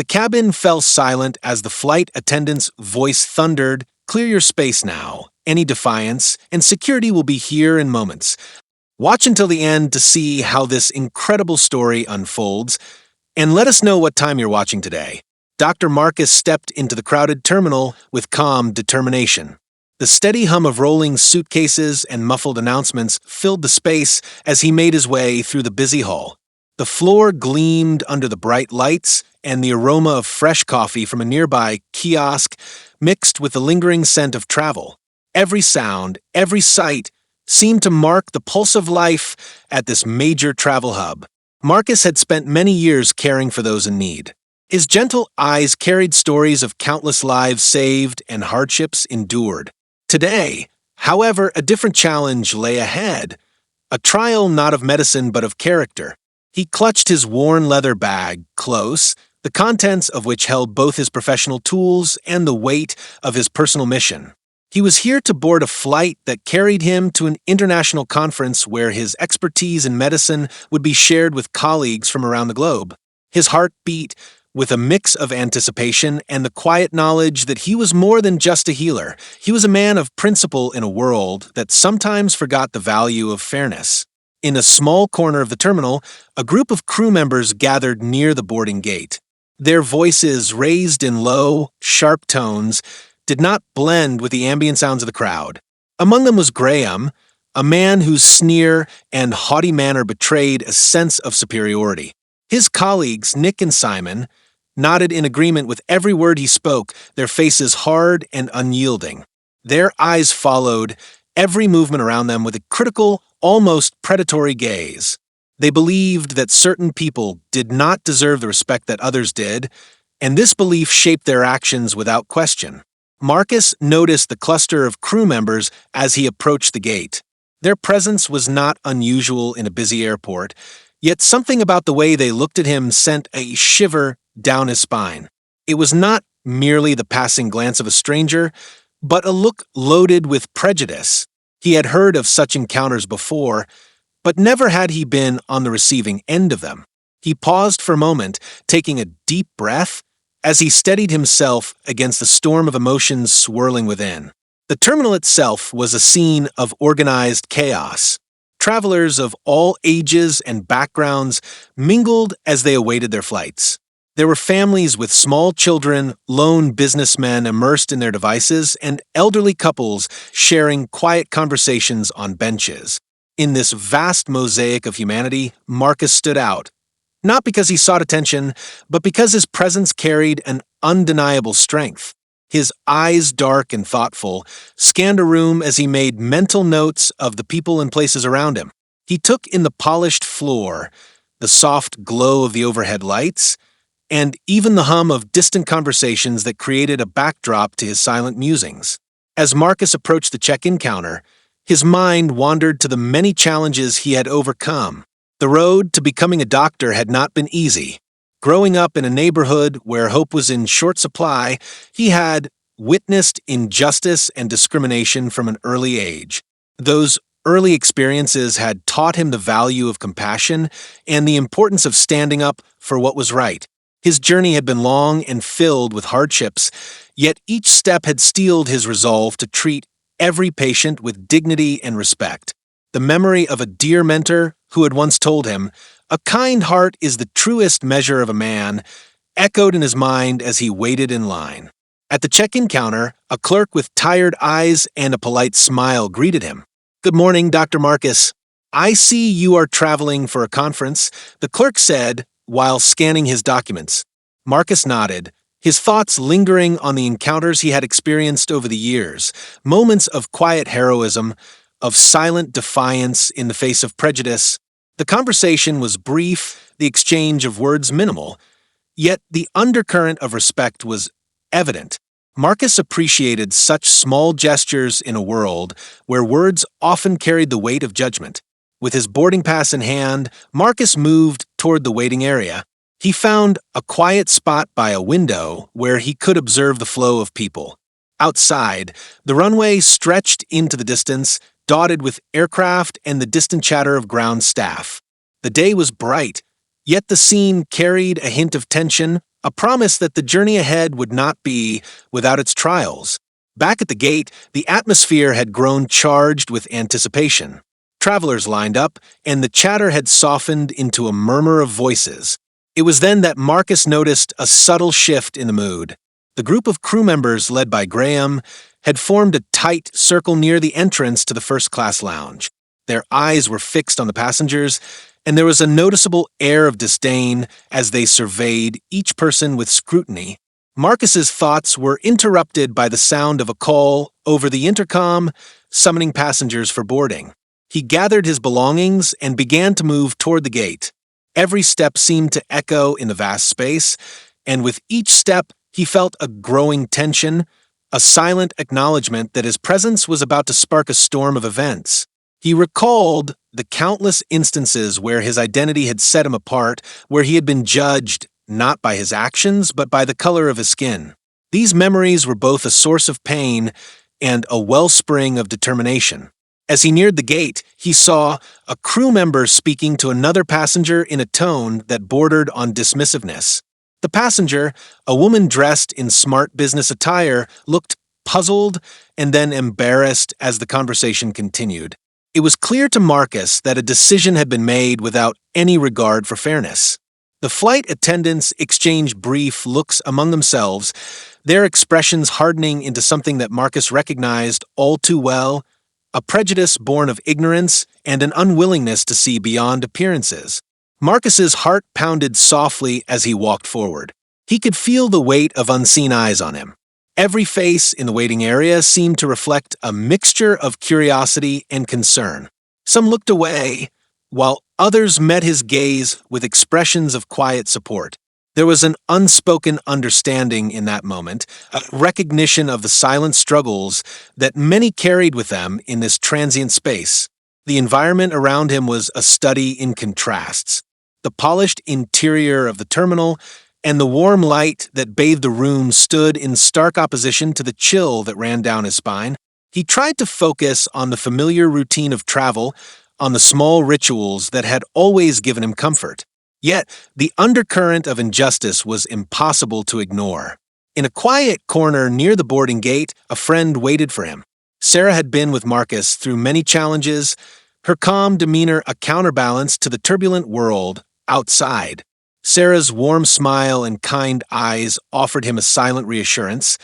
The cabin fell silent as the flight attendant's voice thundered, "Clear your space now. Any defiance, and security will be here in moments." Watch until the end to see how this incredible story unfolds, and let us know what time you're watching today. Dr. Marcus stepped into the crowded terminal with calm determination. The steady hum of rolling suitcases and muffled announcements filled the space as he made his way through the busy hall. The floor gleamed under the bright lights, and the aroma of fresh coffee from a nearby kiosk mixed with the lingering scent of travel. Every sound, every sight, seemed to mark the pulse of life at this major travel hub. Marcus had spent many years caring for those in need. His gentle eyes carried stories of countless lives saved and hardships endured. Today, however, a different challenge lay ahead, a trial not of medicine but of character. He clutched his worn leather bag close, the contents of which held both his professional tools and the weight of his personal mission. He was here to board a flight that carried him to an international conference where his expertise in medicine would be shared with colleagues from around the globe. His heart beat with a mix of anticipation and the quiet knowledge that he was more than just a healer. He was a man of principle in a world that sometimes forgot the value of fairness. In a small corner of the terminal, a group of crew members gathered near the boarding gate. Their voices, raised in low, sharp tones, did not blend with the ambient sounds of the crowd. Among them was Graham, a man whose sneer and haughty manner betrayed a sense of superiority. His colleagues, Nick and Simon, nodded in agreement with every word he spoke, their faces hard and unyielding. Their eyes followed every movement around them with a critical, almost predatory gaze. They believed that certain people did not deserve the respect that others did, and this belief shaped their actions without question. Marcus noticed the cluster of crew members as he approached the gate. Their presence was not unusual in a busy airport, yet something about the way they looked at him sent a shiver down his spine. It was not merely the passing glance of a stranger, but a look loaded with prejudice. He had heard of such encounters before, but never had he been on the receiving end of them. He paused for a moment, taking a deep breath, as he steadied himself against the storm of emotions swirling within. The terminal itself was a scene of organized chaos. Travelers of all ages and backgrounds mingled as they awaited their flights. There were families with small children, lone businessmen immersed in their devices, and elderly couples sharing quiet conversations on benches. In this vast mosaic of humanity, Marcus stood out, not because he sought attention, but because his presence carried an undeniable strength. His eyes, dark and thoughtful, scanned a room as he made mental notes of the people and places around him. He took in the polished floor, the soft glow of the overhead lights, and even the hum of distant conversations that created a backdrop to his silent musings. As Marcus approached the check-in counter, his mind wandered to the many challenges he had overcome. The road to becoming a doctor had not been easy. Growing up in a neighborhood where hope was in short supply, he had witnessed injustice and discrimination from an early age. Those early experiences had taught him the value of compassion and the importance of standing up for what was right. His journey had been long and filled with hardships, yet each step had steeled his resolve to treat every patient with dignity and respect. The memory of a dear mentor who had once told him, "A kind heart is the truest measure of a man," echoed in his mind as he waited in line. At the check-in counter, a clerk with tired eyes and a polite smile greeted him. "Good morning, Dr. Marcus. I see you are traveling for a conference," the clerk said while scanning his documents. Marcus nodded, his thoughts lingering on the encounters he had experienced over the years, moments of quiet heroism, of silent defiance in the face of prejudice. The conversation was brief, the exchange of words minimal, yet the undercurrent of respect was evident. Marcus appreciated such small gestures in a world where words often carried the weight of judgment. With his boarding pass in hand, Marcus moved toward the waiting area. He found a quiet spot by a window where he could observe the flow of people. Outside, the runway stretched into the distance, dotted with aircraft and the distant chatter of ground staff. The day was bright, yet the scene carried a hint of tension, a promise that the journey ahead would not be without its trials. Back at the gate, the atmosphere had grown charged with anticipation. Travelers lined up, and the chatter had softened into a murmur of voices. It was then that Marcus noticed a subtle shift in the mood. The group of crew members, led by Graham, had formed a tight circle near the entrance to the first-class lounge. Their eyes were fixed on the passengers, and there was a noticeable air of disdain as they surveyed each person with scrutiny. Marcus's thoughts were interrupted by the sound of a call over the intercom, summoning passengers for boarding. He gathered his belongings and began to move toward the gate. Every step seemed to echo in the vast space, and with each step he felt a growing tension, a silent acknowledgement that his presence was about to spark a storm of events. He recalled the countless instances where his identity had set him apart, where he had been judged not by his actions but by the color of his skin. These memories were both a source of pain and a wellspring of determination. As he neared the gate, he saw a crew member speaking to another passenger in a tone that bordered on dismissiveness. The passenger, a woman dressed in smart business attire, looked puzzled and then embarrassed as the conversation continued. It was clear to Marcus that a decision had been made without any regard for fairness. The flight attendants exchanged brief looks among themselves, their expressions hardening into something that Marcus recognized all too well, a prejudice born of ignorance and an unwillingness to see beyond appearances. Marcus's heart pounded softly as he walked forward. He could feel the weight of unseen eyes on him. Every face in the waiting area seemed to reflect a mixture of curiosity and concern. Some looked away, while others met his gaze with expressions of quiet support. There was an unspoken understanding in that moment, a recognition of the silent struggles that many carried with them in this transient space. The environment around him was a study in contrasts. The polished interior of the terminal and the warm light that bathed the room stood in stark opposition to the chill that ran down his spine. He tried to focus on the familiar routine of travel, on the small rituals that had always given him comfort. Yet, the undercurrent of injustice was impossible to ignore. In a quiet corner near the boarding gate, a friend waited for him. Sarah had been with Marcus through many challenges, her calm demeanor a counterbalance to the turbulent world outside. Sarah's warm smile and kind eyes offered him a silent reassurance,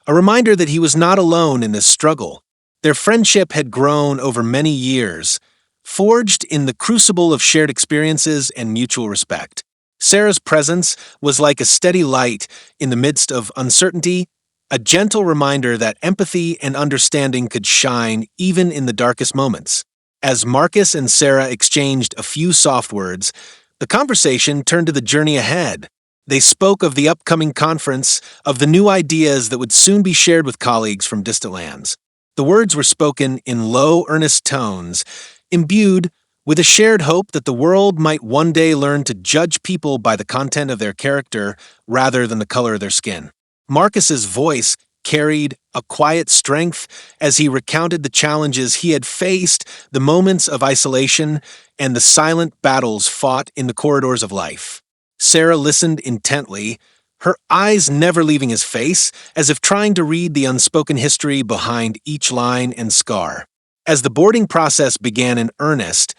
a reminder that he was not alone in this struggle. Their friendship had grown over many years, forged in the crucible of shared experiences and mutual respect. Sarah's presence was like a steady light in the midst of uncertainty, a gentle reminder that empathy and understanding could shine even in the darkest moments. As Marcus and Sarah exchanged a few soft words, the conversation turned to the journey ahead. They spoke of the upcoming conference, of the new ideas that would soon be shared with colleagues from distant lands. The words were spoken in low, earnest tones, imbued with a shared hope that the world might one day learn to judge people by the content of their character rather than the color of their skin. Marcus's voice carried a quiet strength as he recounted the challenges he had faced, the moments of isolation, and the silent battles fought in the corridors of life. Sarah listened intently, her eyes never leaving his face, as if trying to read the unspoken history behind each line and scar. As the boarding process began in earnest,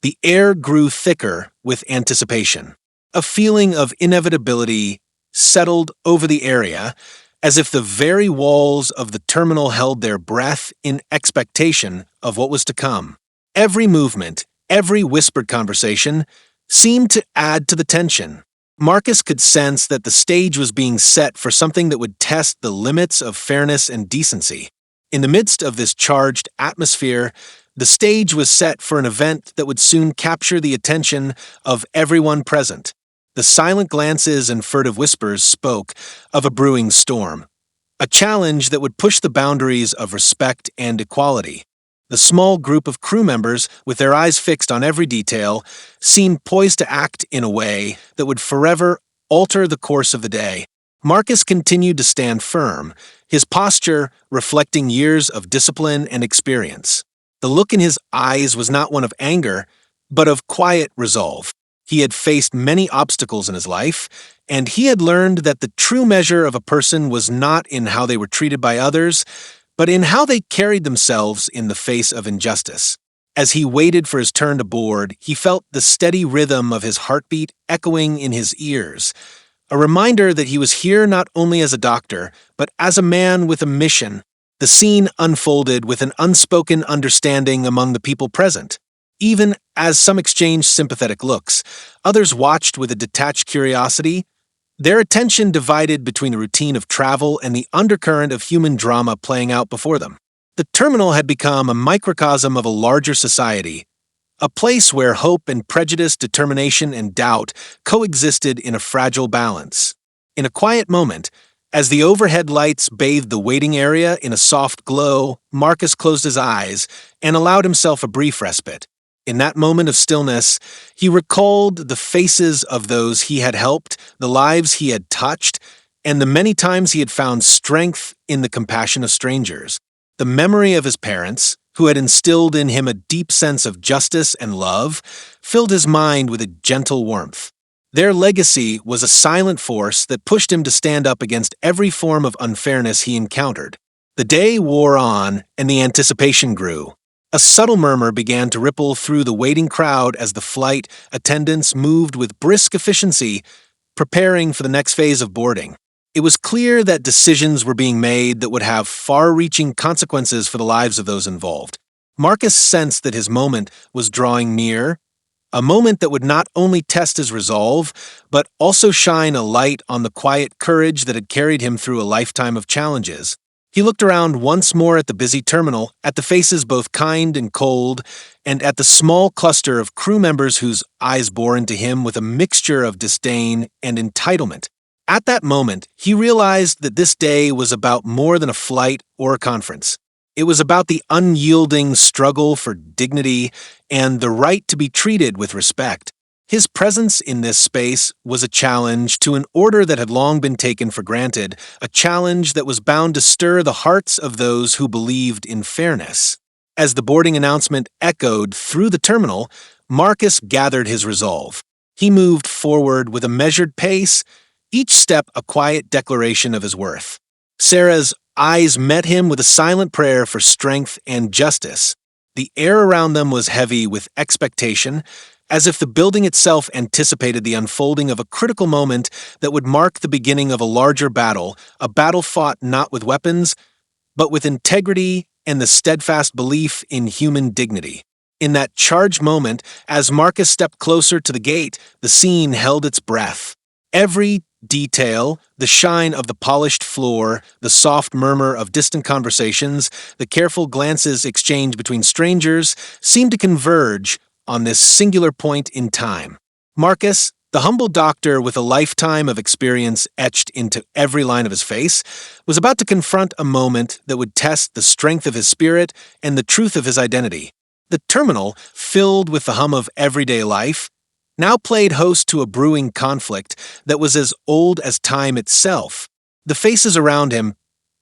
the air grew thicker with anticipation. A feeling of inevitability settled over the area, as if the very walls of the terminal held their breath in expectation of what was to come. Every movement, every whispered conversation, seemed to add to the tension. Marcus could sense that the stage was being set for something that would test the limits of fairness and decency. In the midst of this charged atmosphere, the stage was set for an event that would soon capture the attention of everyone present. The silent glances and furtive whispers spoke of a brewing storm, a challenge that would push the boundaries of respect and equality. The small group of crew members, with their eyes fixed on every detail, seemed poised to act in a way that would forever alter the course of the day. Marcus continued to stand firm, his posture reflecting years of discipline and experience. The look in his eyes was not one of anger, but of quiet resolve. He had faced many obstacles in his life, and he had learned that the true measure of a person was not in how they were treated by others, but in how they carried themselves in the face of injustice. As he waited for his turn to board, he felt the steady rhythm of his heartbeat echoing in his ears, a reminder that he was here not only as a doctor, but as a man with a mission. The scene unfolded with an unspoken understanding among the people present. Even as some exchanged sympathetic looks, others watched with a detached curiosity, their attention divided between the routine of travel and the undercurrent of human drama playing out before them. The terminal had become a microcosm of a larger society, a place where hope and prejudice, determination and doubt coexisted in a fragile balance. In a quiet moment, as the overhead lights bathed the waiting area in a soft glow, Marcus closed his eyes and allowed himself a brief respite. In that moment of stillness, he recalled the faces of those he had helped, the lives he had touched, and the many times he had found strength in the compassion of strangers. The memory of his parents, who had instilled in him a deep sense of justice and love, filled his mind with a gentle warmth. Their legacy was a silent force that pushed him to stand up against every form of unfairness he encountered. The day wore on, and the anticipation grew. A subtle murmur began to ripple through the waiting crowd as the flight attendants moved with brisk efficiency, preparing for the next phase of boarding. It was clear that decisions were being made that would have far-reaching consequences for the lives of those involved. Marcus sensed that his moment was drawing near, a moment that would not only test his resolve, but also shine a light on the quiet courage that had carried him through a lifetime of challenges. He looked around once more at the busy terminal, at the faces both kind and cold, and at the small cluster of crew members whose eyes bore into him with a mixture of disdain and entitlement. At that moment, he realized that this day was about more than a flight or a conference. It was about the unyielding struggle for dignity and the right to be treated with respect. His presence in this space was a challenge to an order that had long been taken for granted, a challenge that was bound to stir the hearts of those who believed in fairness. As the boarding announcement echoed through the terminal, Marcus gathered his resolve. He moved forward with a measured pace, each step a quiet declaration of his worth. Sarah's eyes met him with a silent prayer for strength and justice. The air around them was heavy with expectation, as if the building itself anticipated the unfolding of a critical moment that would mark the beginning of a larger battle, a battle fought not with weapons, but with integrity and the steadfast belief in human dignity. In that charged moment, as Marcus stepped closer to the gate, the scene held its breath. Every detail, the shine of the polished floor, the soft murmur of distant conversations, the careful glances exchanged between strangers, seemed to converge on this singular point in time. Marcus, the humble doctor with a lifetime of experience etched into every line of his face, was about to confront a moment that would test the strength of his spirit and the truth of his identity. The terminal, filled with the hum of everyday life, now played host to a brewing conflict that was as old as time itself. The faces around him,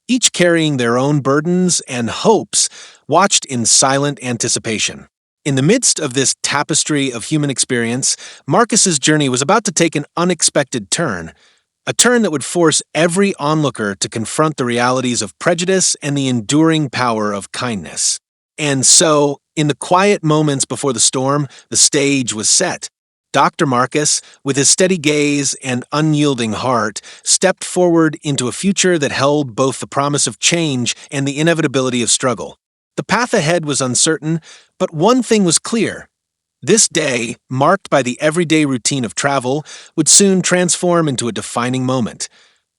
each carrying their own burdens and hopes, watched in silent anticipation. In the midst of this tapestry of human experience, Marcus's journey was about to take an unexpected turn, a turn that would force every onlooker to confront the realities of prejudice and the enduring power of kindness. And so, in the quiet moments before the storm, the stage was set. Dr. Marcus, with his steady gaze and unyielding heart, stepped forward into a future that held both the promise of change and the inevitability of struggle. The path ahead was uncertain, but one thing was clear. This day, marked by the everyday routine of travel, would soon transform into a defining moment.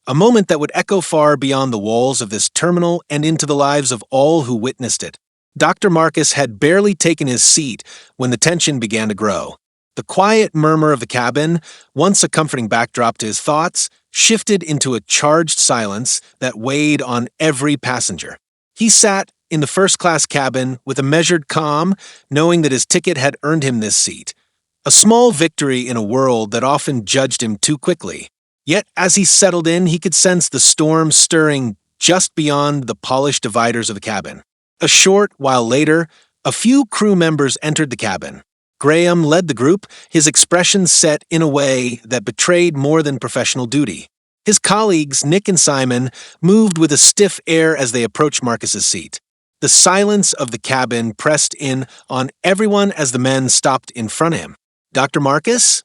A moment that would echo far beyond the walls of this terminal and into the lives of all who witnessed it. Dr. Marcus had barely taken his seat when the tension began to grow. The quiet murmur of the cabin, once a comforting backdrop to his thoughts, shifted into a charged silence that weighed on every passenger. He sat in the first-class cabin with a measured calm, knowing that his ticket had earned him this seat. A small victory in a world that often judged him too quickly. Yet as he settled in, he could sense the storm stirring just beyond the polished dividers of the cabin. A short while later, a few crew members entered the cabin. Graham led the group, his expression set in a way that betrayed more than professional duty. His colleagues, Nick and Simon, moved with a stiff air as they approached Marcus's seat. The silence of the cabin pressed in on everyone as the men stopped in front of him. "Dr. Marcus?"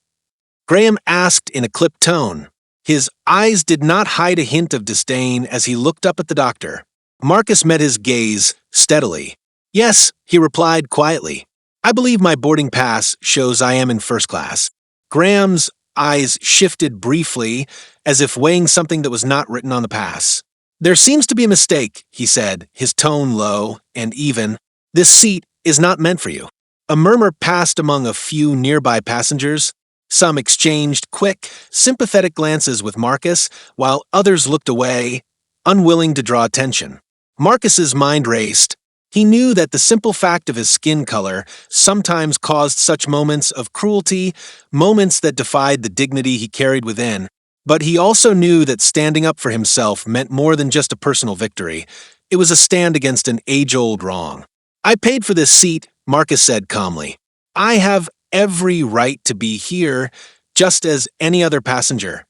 Graham asked in a clipped tone. His eyes did not hide a hint of disdain as he looked up at the doctor. Marcus met his gaze steadily. "Yes," he replied quietly. "I believe my boarding pass shows I am in first class." Graham's eyes shifted briefly, as if weighing something that was not written on the pass. "There seems to be a mistake," he said, his tone low and even. "This seat is not meant for you." A murmur passed among a few nearby passengers. Some exchanged quick, sympathetic glances with Marcus, while others looked away, unwilling to draw attention. Marcus's mind raced. He knew that the simple fact of his skin color sometimes caused such moments of cruelty, moments that defied the dignity he carried within. But he also knew that standing up for himself meant more than just a personal victory. It was a stand against an age-old wrong. "I paid for this seat," Marcus said calmly. "I have every right to be here, just as any other passenger."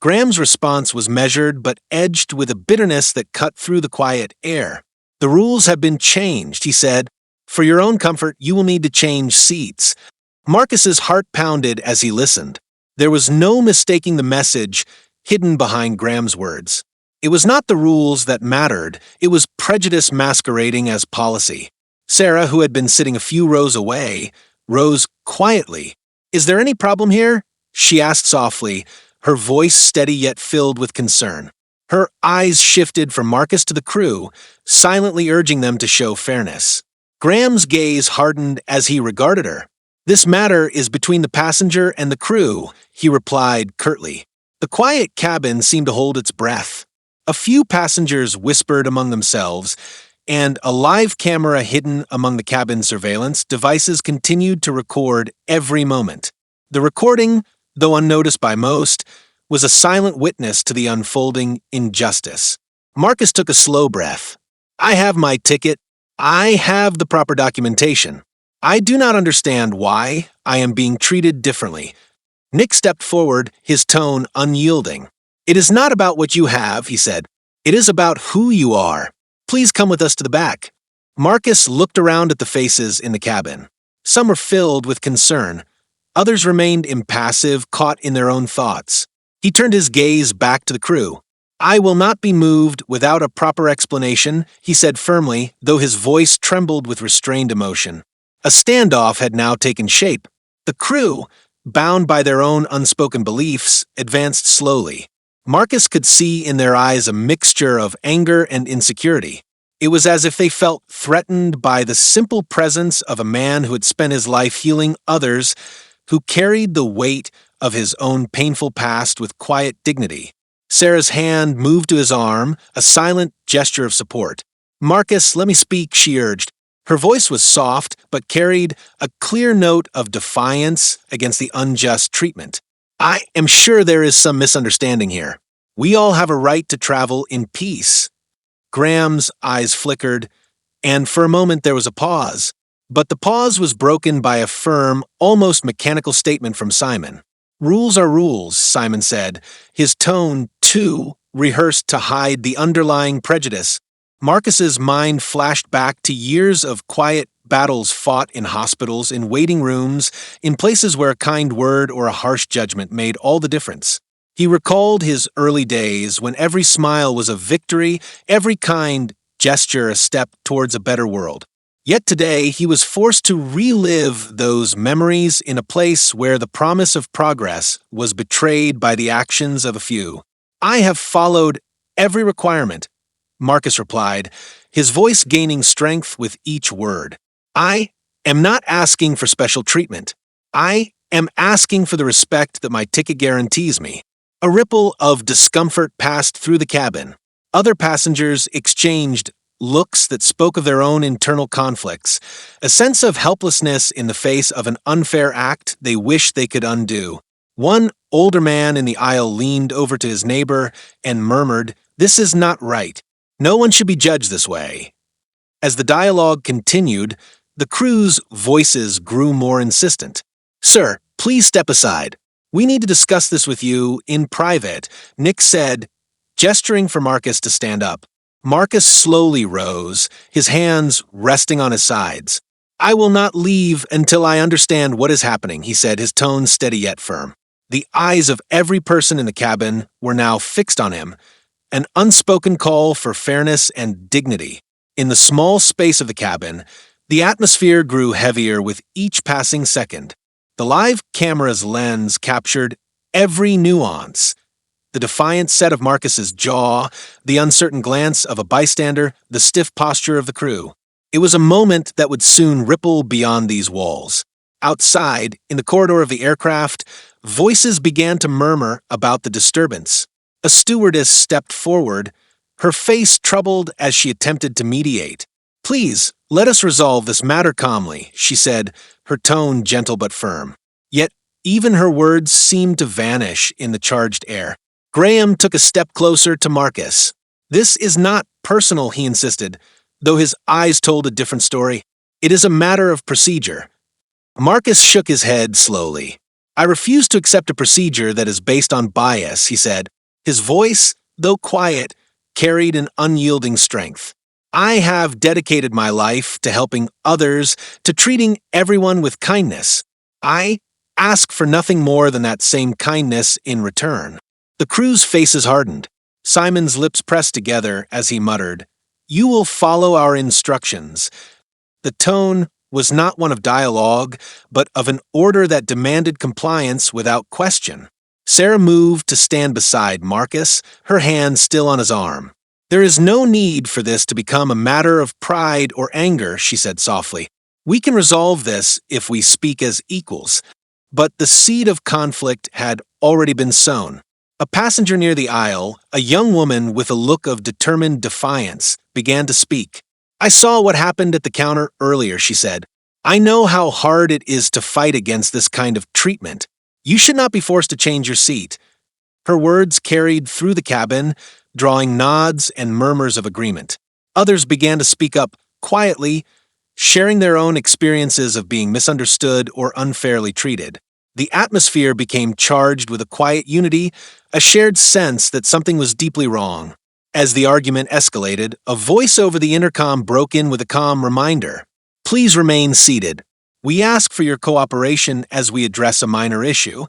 Graham's response was measured but edged with a bitterness that cut through the quiet air. "The rules have been changed," he said. "For your own comfort, you will need to change seats." Marcus's heart pounded as he listened. There was no mistaking the message hidden behind Graham's words. It was not the rules that mattered, it was prejudice masquerading as policy. Sarah, who had been sitting a few rows away, rose quietly. "Is there any problem here?" she asked softly, her voice steady yet filled with concern. Her eyes shifted from Marcus to the crew, silently urging them to show fairness. Graham's gaze hardened as he regarded her. "This matter is between the passenger and the crew," he replied curtly. The quiet cabin seemed to hold its breath. A few passengers whispered among themselves, and a live camera hidden among the cabin surveillance devices continued to record every moment. The recording, though unnoticed by most, was a silent witness to the unfolding injustice. Marcus took a slow breath. "I have my ticket. I have the proper documentation. I do not understand why I am being treated differently." Nick stepped forward, his tone unyielding. "It is not about what you have," he said. "It is about who you are. Please come with us to the back." Marcus looked around at the faces in the cabin. Some were filled with concern. Others remained impassive, caught in their own thoughts. He turned his gaze back to the crew. "I will not be moved without a proper explanation," he said firmly, though his voice trembled with restrained emotion. A standoff had now taken shape. The crew, bound by their own unspoken beliefs, advanced slowly. Marcus could see in their eyes a mixture of anger and insecurity. It was as if they felt threatened by the simple presence of a man who had spent his life healing others, who carried the weight of his own painful past with quiet dignity. Sarah's hand moved to his arm, a silent gesture of support. "Marcus, let me speak," she urged. Her voice was soft, but carried a clear note of defiance against the unjust treatment. "I am sure there is some misunderstanding here. We all have a right to travel in peace." Graham's eyes flickered, and for a moment there was a pause. But the pause was broken by a firm, almost mechanical statement from Simon. "Rules are rules," Simon said, his tone, too, rehearsed to hide the underlying prejudice. Marcus's mind flashed back to years of quiet battles fought in hospitals, in waiting rooms, in places where a kind word or a harsh judgment made all the difference. He recalled his early days when every smile was a victory, every kind gesture a step towards a better world. Yet today he was forced to relive those memories in a place where the promise of progress was betrayed by the actions of a few. "I have followed every requirement," Marcus replied, his voice gaining strength with each word. "I am not asking for special treatment. I am asking for the respect that my ticket guarantees me." A ripple of discomfort passed through the cabin. Other passengers exchanged looks that spoke of their own internal conflicts, a sense of helplessness in the face of an unfair act they wished they could undo. One older man in the aisle leaned over to his neighbor and murmured, "This is not right. No one should be judged this way." As the dialogue continued, The crew's voices grew more insistent. "Sir, please step aside. We need to discuss this with you in private," Nick said, gesturing for Marcus to stand up. Marcus slowly rose, his hands resting on his sides. "I will not leave until I understand what is happening," he said, his tone steady yet firm. The eyes of every person in the cabin were now fixed on him, an unspoken call for fairness and dignity. In the small space of the cabin, the atmosphere grew heavier with each passing second. The live camera's lens captured every nuance. The defiant set of Marcus's jaw, the uncertain glance of a bystander, the stiff posture of the crew. It was a moment that would soon ripple beyond these walls. Outside, in the corridor of the aircraft, voices began to murmur about the disturbance. A stewardess stepped forward, her face troubled as she attempted to mediate. "Please, let us resolve this matter calmly," she said, her tone gentle but firm. Yet even her words seemed to vanish in the charged air. Graham took a step closer to Marcus. "This is not personal," he insisted, though his eyes told a different story. "It is a matter of procedure." Marcus shook his head slowly. "I refuse to accept a procedure that is based on bias," he said. His voice, though quiet, carried an unyielding strength. "I have dedicated my life to helping others, to treating everyone with kindness. I ask for nothing more than that same kindness in return." The crew's faces hardened. Simon's lips pressed together as he muttered, "You will follow our instructions." The tone was not one of dialogue, but of an order that demanded compliance without question. Sarah moved to stand beside Marcus, her hand still on his arm. "There is no need for this to become a matter of pride or anger," she said softly. "We can resolve this if we speak as equals." But the seed of conflict had already been sown. A passenger near the aisle, a young woman with a look of determined defiance, began to speak. "I saw what happened at the counter earlier," she said. "I know how hard it is to fight against this kind of treatment. You should not be forced to change your seat." Her words carried through the cabin, drawing nods and murmurs of agreement. Others began to speak up quietly, sharing their own experiences of being misunderstood or unfairly treated. The atmosphere became charged with a quiet unity, a shared sense that something was deeply wrong. As the argument escalated, a voice over the intercom broke in with a calm reminder. "Please remain seated. We ask for your cooperation as we address a minor issue."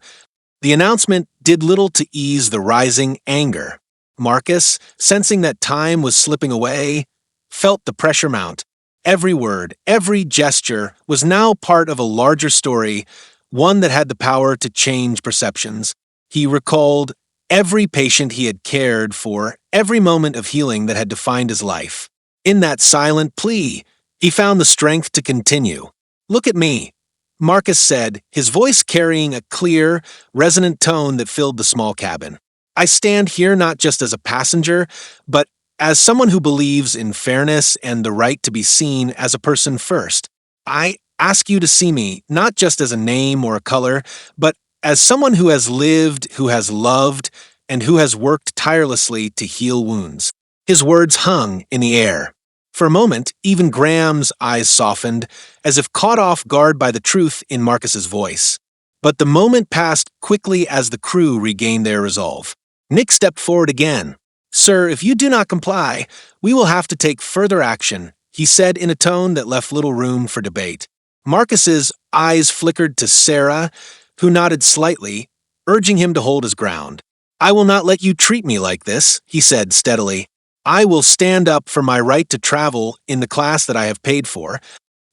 The announcement did little to ease the rising anger. Marcus, sensing that time was slipping away, felt the pressure mount. Every word, every gesture was now part of a larger story, one that had the power to change perceptions. He recalled every patient he had cared for, every moment of healing that had defined his life. In that silent plea, he found the strength to continue. "Look at me," Marcus said, his voice carrying a clear, resonant tone that filled the small cabin. "I stand here not just as a passenger, but as someone who believes in fairness and the right to be seen as a person first. I ask you to see me not just as a name or a color, but as someone who has lived, who has loved, and who has worked tirelessly to heal wounds." His words hung in the air. For a moment, even Graham's eyes softened, as if caught off guard by the truth in Marcus's voice. But the moment passed quickly as the crew regained their resolve. Nick stepped forward again. "Sir, if you do not comply, we will have to take further action," he said in a tone that left little room for debate. Marcus's eyes flickered to Sarah, who nodded slightly, urging him to hold his ground. "I will not let you treat me like this," he said steadily. "I will stand up for my right to travel in the class that I have paid for."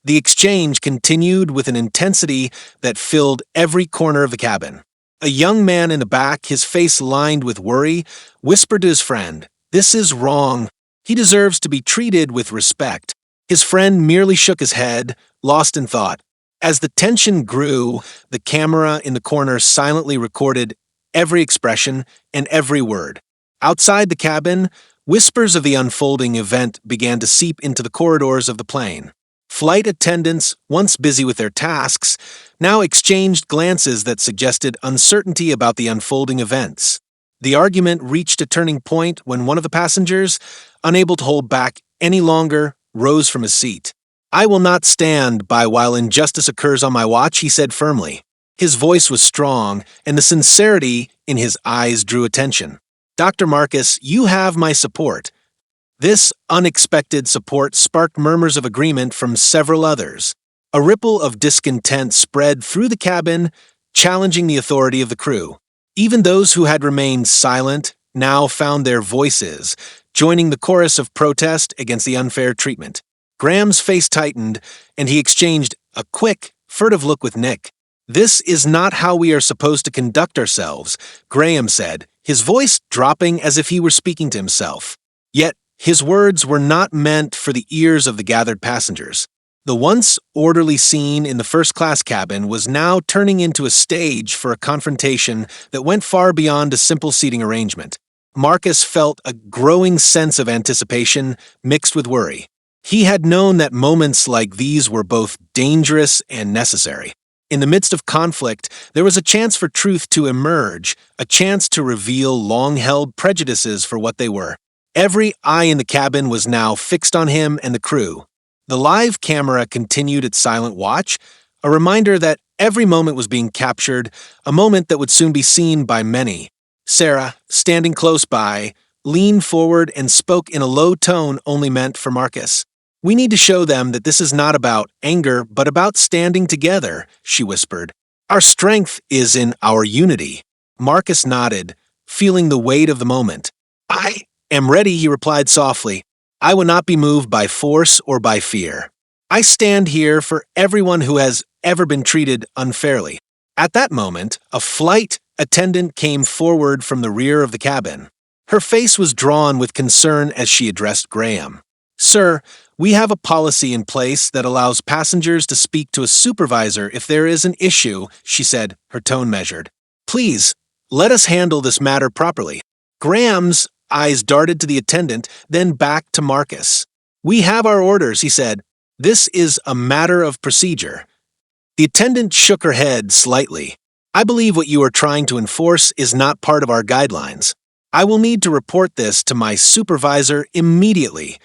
The exchange continued with an intensity that filled every corner of the cabin. A young man in the back, his face lined with worry, whispered to his friend, "This is wrong. He deserves to be treated with respect." His friend merely shook his head, lost in thought. As the tension grew, the camera in the corner silently recorded every expression and every word. Outside the cabin, whispers of the unfolding event began to seep into the corridors of the plane. Flight attendants, once busy with their tasks, now exchanged glances that suggested uncertainty about the unfolding events. The argument reached a turning point when one of the passengers, unable to hold back any longer, rose from his seat. "I will not stand by while injustice occurs on my watch," he said firmly. His voice was strong, and the sincerity in his eyes drew attention. "Dr. Marcus, you have my support." This unexpected support sparked murmurs of agreement from several others. A ripple of discontent spread through the cabin, challenging the authority of the crew. Even those who had remained silent now found their voices, joining the chorus of protest against the unfair treatment. Graham's face tightened, and he exchanged a quick, furtive look with Nick. "This is not how we are supposed to conduct ourselves," Graham said, his voice dropping as if he were speaking to himself. Yet, his words were not meant for the ears of the gathered passengers. The once orderly scene in the first-class cabin was now turning into a stage for a confrontation that went far beyond a simple seating arrangement. Marcus felt a growing sense of anticipation mixed with worry. He had known that moments like these were both dangerous and necessary. In the midst of conflict, there was a chance for truth to emerge, a chance to reveal long-held prejudices for what they were. Every eye in the cabin was now fixed on him and the crew. The live camera continued its silent watch, a reminder that every moment was being captured, a moment that would soon be seen by many. Sarah, standing close by, leaned forward and spoke in a low tone only meant for Marcus. "We need to show them that this is not about anger, but about standing together," she whispered. "Our strength is in our unity." Marcus nodded, feeling the weight of the moment. "I am ready," he replied softly. "I will not be moved by force or by fear. I stand here for everyone who has ever been treated unfairly." At that moment, a flight attendant came forward from the rear of the cabin. Her face was drawn with concern as she addressed Graham. "Sir, we have a policy in place that allows passengers to speak to a supervisor if there is an issue," she said, her tone measured. "Please, let us handle this matter properly." Graham's eyes darted to the attendant, then back to Marcus. "We have our orders," he said. "This is a matter of procedure." The attendant shook her head slightly. "I believe what you are trying to enforce is not part of our guidelines. I will need to report this to my supervisor immediately."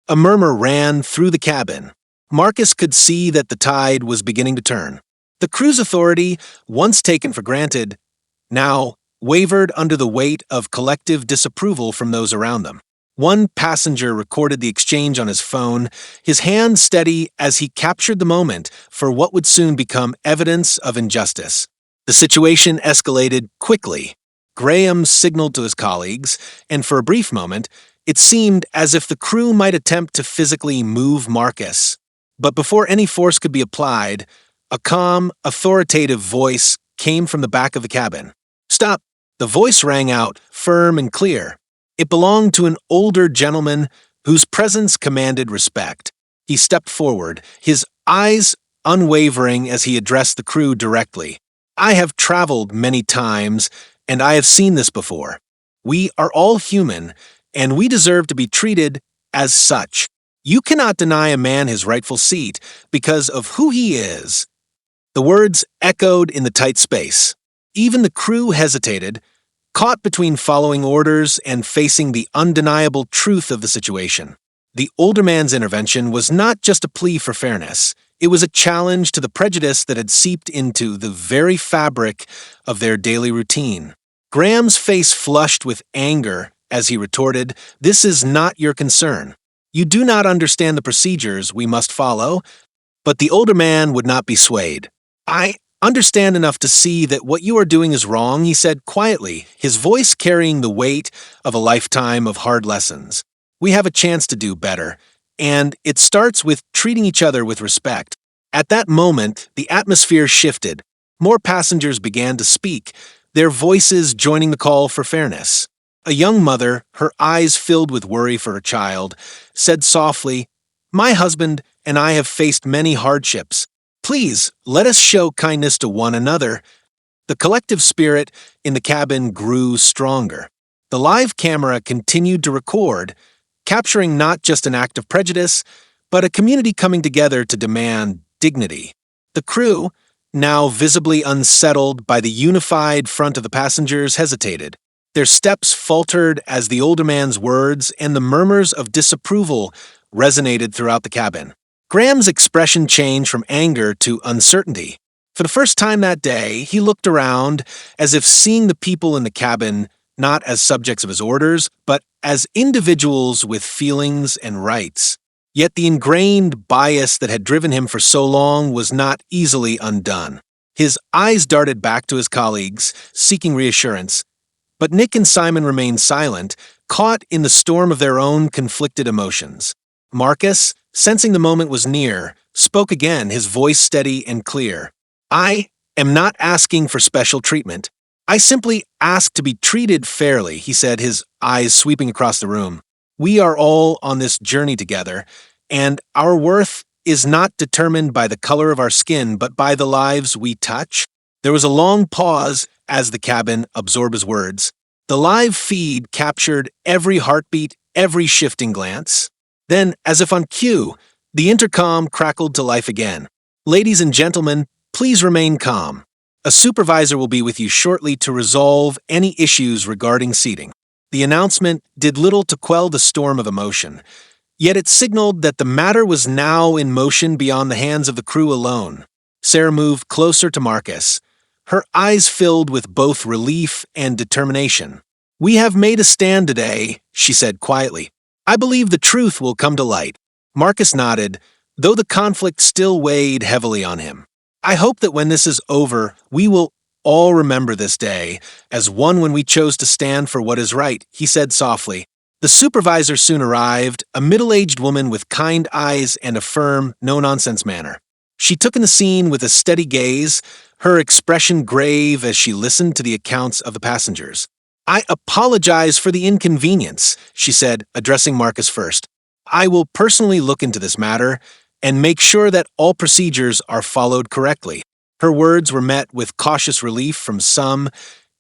A murmur ran through the cabin. Marcus could see that the tide was beginning to turn. The crew's authority, once taken for granted, now wavered under the weight of collective disapproval from those around them. One passenger recorded the exchange on his phone, his hand steady as he captured the moment for what would soon become evidence of injustice. The situation escalated quickly. Graham signaled to his colleagues, and for a brief moment, it seemed as if the crew might attempt to physically move Marcus. But before any force could be applied, a calm, authoritative voice came from the back of the cabin. "Stop!" The voice rang out, firm and clear. It belonged to an older gentleman whose presence commanded respect. He stepped forward, his eyes unwavering as he addressed the crew directly. "I have traveled many times, and I have seen this before. We are all human, and we deserve to be treated as such. You cannot deny a man his rightful seat because of who he is." The words echoed in the tight space. Even the crew hesitated, caught between following orders and facing the undeniable truth of the situation. The older man's intervention was not just a plea for fairness. It was a challenge to the prejudice that had seeped into the very fabric of their daily routine. Graham's face flushed with anger as he retorted, "This is not your concern. You do not understand the procedures we must follow." But the older man would not be swayed. "I understand enough to see that what you are doing is wrong," he said quietly, his voice carrying the weight of a lifetime of hard lessons. "We have a chance to do better, and it starts with treating each other with respect." At that moment, the atmosphere shifted. More passengers began to speak, their voices joining the call for fairness. A young mother, her eyes filled with worry for her child, said softly, "My husband and I have faced many hardships. Please, let us show kindness to one another." The collective spirit in the cabin grew stronger. The live camera continued to record, capturing not just an act of prejudice, but a community coming together to demand dignity. The crew, now visibly unsettled by the unified front of the passengers, hesitated. Their steps faltered as the older man's words and the murmurs of disapproval resonated throughout the cabin. Graham's expression changed from anger to uncertainty. For the first time that day, he looked around as if seeing the people in the cabin not as subjects of his orders, but as individuals with feelings and rights. Yet the ingrained bias that had driven him for so long was not easily undone. His eyes darted back to his colleagues, seeking reassurance. But Nick and Simon remained silent, caught in the storm of their own conflicted emotions. Marcus, sensing the moment was near, spoke again, his voice steady and clear. "I am not asking for special treatment. I simply ask to be treated fairly," he said, his eyes sweeping across the room. "We are all on this journey together, and our worth is not determined by the color of our skin, but by the lives we touch." There was a long pause as the cabin absorbed his words. The live feed captured every heartbeat, every shifting glance. Then, as if on cue, the intercom crackled to life again. "Ladies and gentlemen, please remain calm. A supervisor will be with you shortly to resolve any issues regarding seating." The announcement did little to quell the storm of emotion, yet it signaled that the matter was now in motion beyond the hands of the crew alone. Sarah moved closer to Marcus, her eyes filled with both relief and determination. "We have made a stand today," she said quietly. "I believe the truth will come to light." Marcus nodded, though the conflict still weighed heavily on him. "I hope that when this is over, we will all remember this day as one when we chose to stand for what is right," he said softly. The supervisor soon arrived, a middle-aged woman with kind eyes and a firm, no-nonsense manner. She took in the scene with a steady gaze, her expression grave as she listened to the accounts of the passengers. "I apologize for the inconvenience," she said, addressing Marcus first. "I will personally look into this matter and make sure that all procedures are followed correctly." Her words were met with cautious relief from some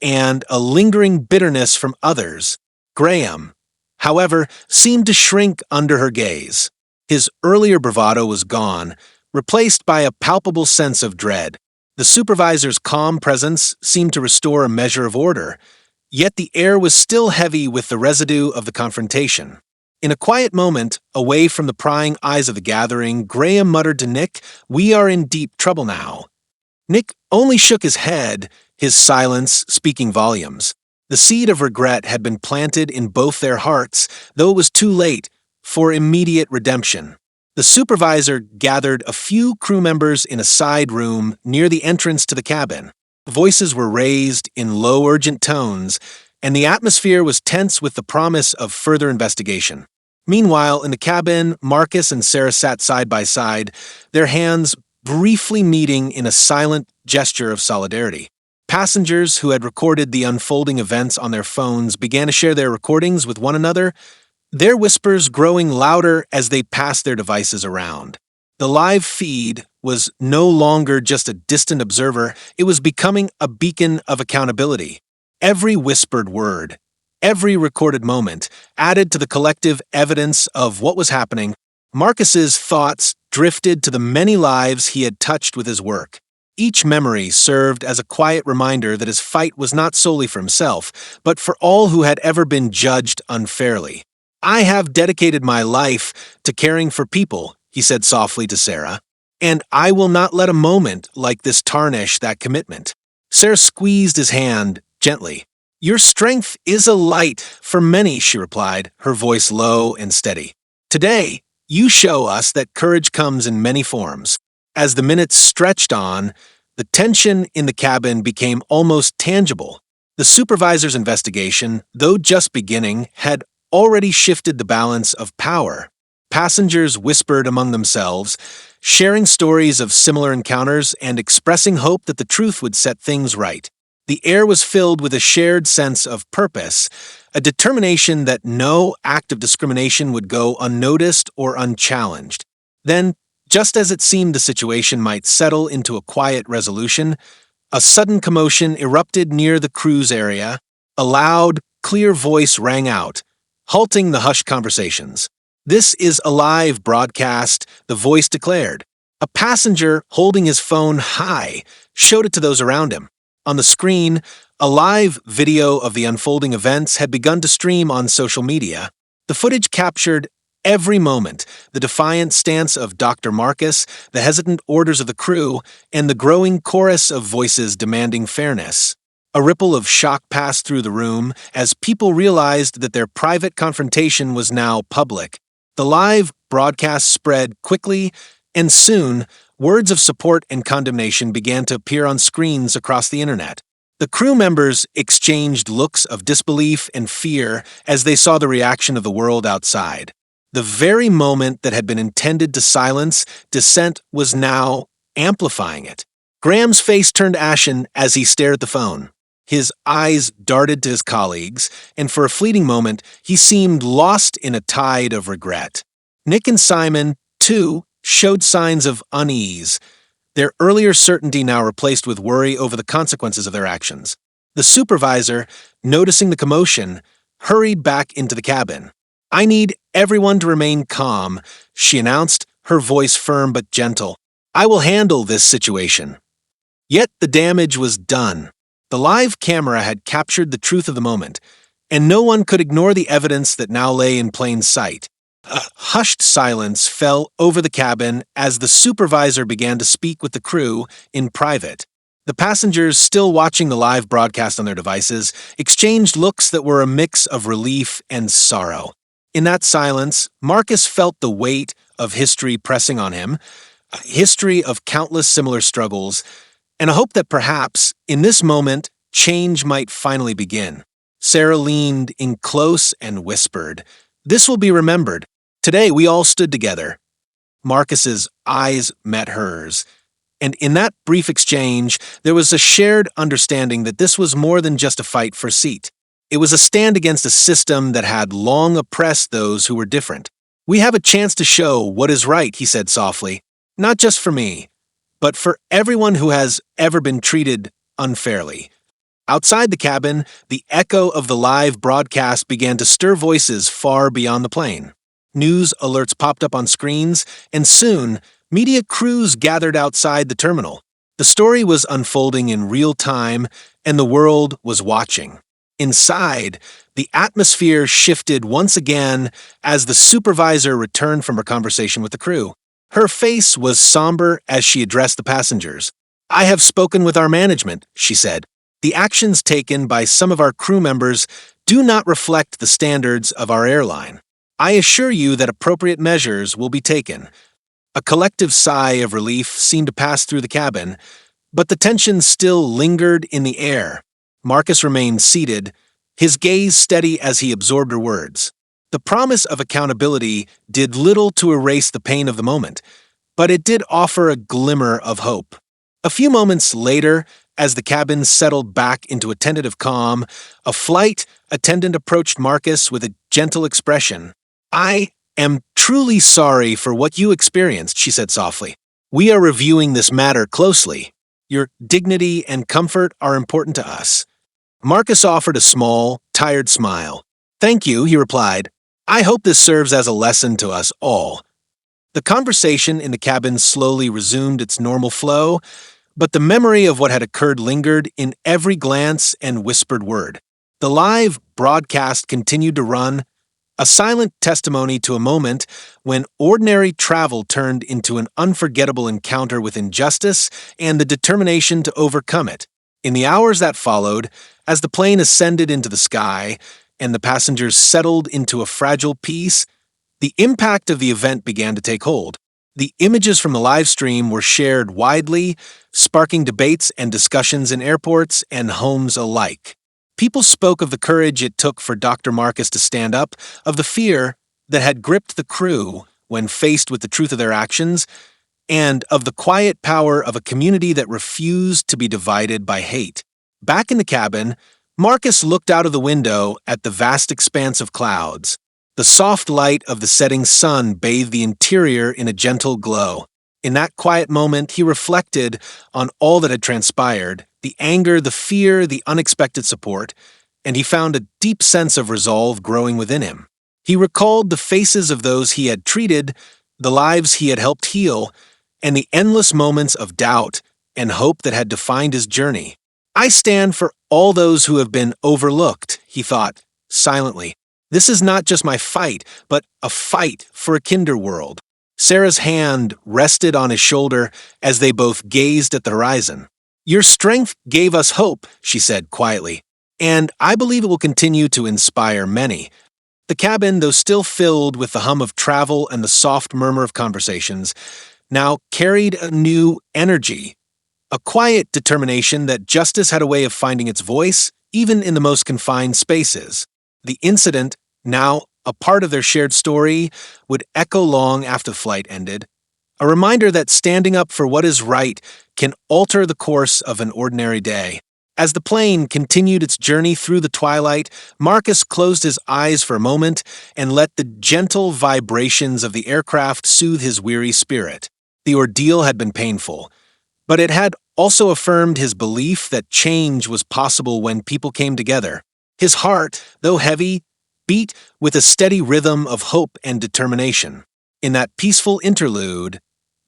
and a lingering bitterness from others. Graham, however, seemed to shrink under her gaze. His earlier bravado was gone, replaced by a palpable sense of dread. The supervisor's calm presence seemed to restore a measure of order, yet the air was still heavy with the residue of the confrontation. In a quiet moment, away from the prying eyes of the gathering, Graham muttered to Nick, "We are in deep trouble now." Nick only shook his head, his silence speaking volumes. The seed of regret had been planted in both their hearts, though it was too late for immediate redemption. The supervisor gathered a few crew members in a side room near the entrance to the cabin. Voices were raised in low, urgent tones, and the atmosphere was tense with the promise of further investigation. Meanwhile, in the cabin, Marcus and Sarah sat side by side, their hands briefly meeting in a silent gesture of solidarity. Passengers who had recorded the unfolding events on their phones began to share their recordings with one another, their whispers growing louder as they passed their devices around. The live feed was no longer just a distant observer, it was becoming a beacon of accountability. Every whispered word, every recorded moment, added to the collective evidence of what was happening. Marcus's thoughts drifted to the many lives he had touched with his work. Each memory served as a quiet reminder that his fight was not solely for himself, but for all who had ever been judged unfairly. "I have dedicated my life to caring for people," he said softly to Sarah, "and I will not let a moment like this tarnish that commitment." Sarah squeezed his hand gently. "Your strength is a light for many," she replied, her voice low and steady. "Today, you show us that courage comes in many forms." As the minutes stretched on, the tension in the cabin became almost tangible. The supervisor's investigation, though just beginning, had already shifted the balance of power. Passengers whispered among themselves, sharing stories of similar encounters and expressing hope that the truth would set things right. The air was filled with a shared sense of purpose, a determination that no act of discrimination would go unnoticed or unchallenged. Then, just as it seemed the situation might settle into a quiet resolution, a sudden commotion erupted near the cruise area. A loud, clear voice rang out, halting the hushed conversations. "This is a live broadcast," the voice declared. A passenger, holding his phone high, showed it to those around him. On the screen, a live video of the unfolding events had begun to stream on social media. The footage captured every moment, the defiant stance of Dr. Marcus, the hesitant orders of the crew, and the growing chorus of voices demanding fairness. A ripple of shock passed through the room as people realized that their private confrontation was now public. The live broadcast spread quickly, and soon, words of support and condemnation began to appear on screens across the internet. The crew members exchanged looks of disbelief and fear as they saw the reaction of the world outside. The very moment that had been intended to silence dissent was now amplifying it. Graham's face turned ashen as he stared at the phone. His eyes darted to his colleagues, and for a fleeting moment, he seemed lost in a tide of regret. Nick and Simon, too, showed signs of unease, their earlier certainty now replaced with worry over the consequences of their actions. The supervisor, noticing the commotion, hurried back into the cabin. "I need everyone to remain calm," she announced, her voice firm but gentle. "I will handle this situation." Yet the damage was done. The live camera had captured the truth of the moment, and no one could ignore the evidence that now lay in plain sight. A hushed silence fell over the cabin as the supervisor began to speak with the crew in private. The passengers, still watching the live broadcast on their devices, exchanged looks that were a mix of relief and sorrow. In that silence, Marcus felt the weight of history pressing on him, a history of countless similar struggles, and a hope that perhaps, in this moment, change might finally begin. Sarah leaned in close and whispered, "This will be remembered. Today we all stood together." Marcus's eyes met hers, and in that brief exchange, there was a shared understanding that this was more than just a fight for a seat. It was a stand against a system that had long oppressed those who were different. "We have a chance to show what is right," he said softly, "not just for me, but for everyone who has ever been treated unfairly." Outside the cabin, the echo of the live broadcast began to stir voices far beyond the plane. News alerts popped up on screens, and soon, media crews gathered outside the terminal. The story was unfolding in real time, and the world was watching. Inside, the atmosphere shifted once again as the supervisor returned from her conversation with the crew. Her face was somber as she addressed the passengers. "I have spoken with our management," she said. "The actions taken by some of our crew members do not reflect the standards of our airline. I assure you that appropriate measures will be taken." A collective sigh of relief seemed to pass through the cabin, but the tension still lingered in the air. Marcus remained seated, his gaze steady as he absorbed her words. The promise of accountability did little to erase the pain of the moment, but it did offer a glimmer of hope. A few moments later, as the cabin settled back into a tentative calm, a flight attendant approached Marcus with a gentle expression. "I am truly sorry for what you experienced," she said softly. "We are reviewing this matter closely. Your dignity and comfort are important to us." Marcus offered a small, tired smile. "Thank you," he replied. "I hope this serves as a lesson to us all." The conversation in the cabin slowly resumed its normal flow, but the memory of what had occurred lingered in every glance and whispered word. The live broadcast continued to run, a silent testimony to a moment when ordinary travel turned into an unforgettable encounter with injustice and the determination to overcome it. In the hours that followed, as the plane ascended into the sky and the passengers settled into a fragile peace, the impact of the event began to take hold. The images from the live stream were shared widely, sparking debates and discussions in airports and homes alike. People spoke of the courage it took for Dr. Marcus to stand up, of the fear that had gripped the crew when faced with the truth of their actions, and of the quiet power of a community that refused to be divided by hate. Back in the cabin, Marcus looked out of the window at the vast expanse of clouds. The soft light of the setting sun bathed the interior in a gentle glow. In that quiet moment, he reflected on all that had transpired, the anger, the fear, the unexpected support, and he found a deep sense of resolve growing within him. He recalled the faces of those he had treated, the lives he had helped heal, and the endless moments of doubt and hope that had defined his journey. "I stand for all those who have been overlooked," he thought, silently. This is not just my fight, but a fight for a kinder world. Sarah's hand rested on his shoulder as they both gazed at the horizon. Your strength gave us hope, she said quietly, and I believe it will continue to inspire many. The cabin, though still filled with the hum of travel and the soft murmur of conversations, now carried a new energy, a quiet determination that justice had a way of finding its voice, even in the most confined spaces. The incident, now a part of their shared story, would echo long after the flight ended, a reminder that standing up for what is right can alter the course of an ordinary day. As the plane continued its journey through the twilight, Marcus closed his eyes for a moment and let the gentle vibrations of the aircraft soothe his weary spirit. The ordeal had been painful, but it had also affirmed his belief that change was possible when people came together. His heart, though heavy, beat with a steady rhythm of hope and determination. In that peaceful interlude,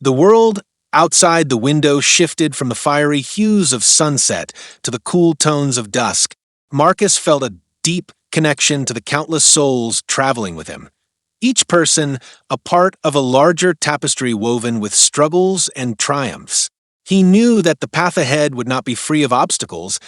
the world outside the window shifted from the fiery hues of sunset to the cool tones of dusk. Marcus felt a deep connection to the countless souls traveling with him, each person a part of a larger tapestry woven with struggles and triumphs. He knew that the path ahead would not be free of obstacles,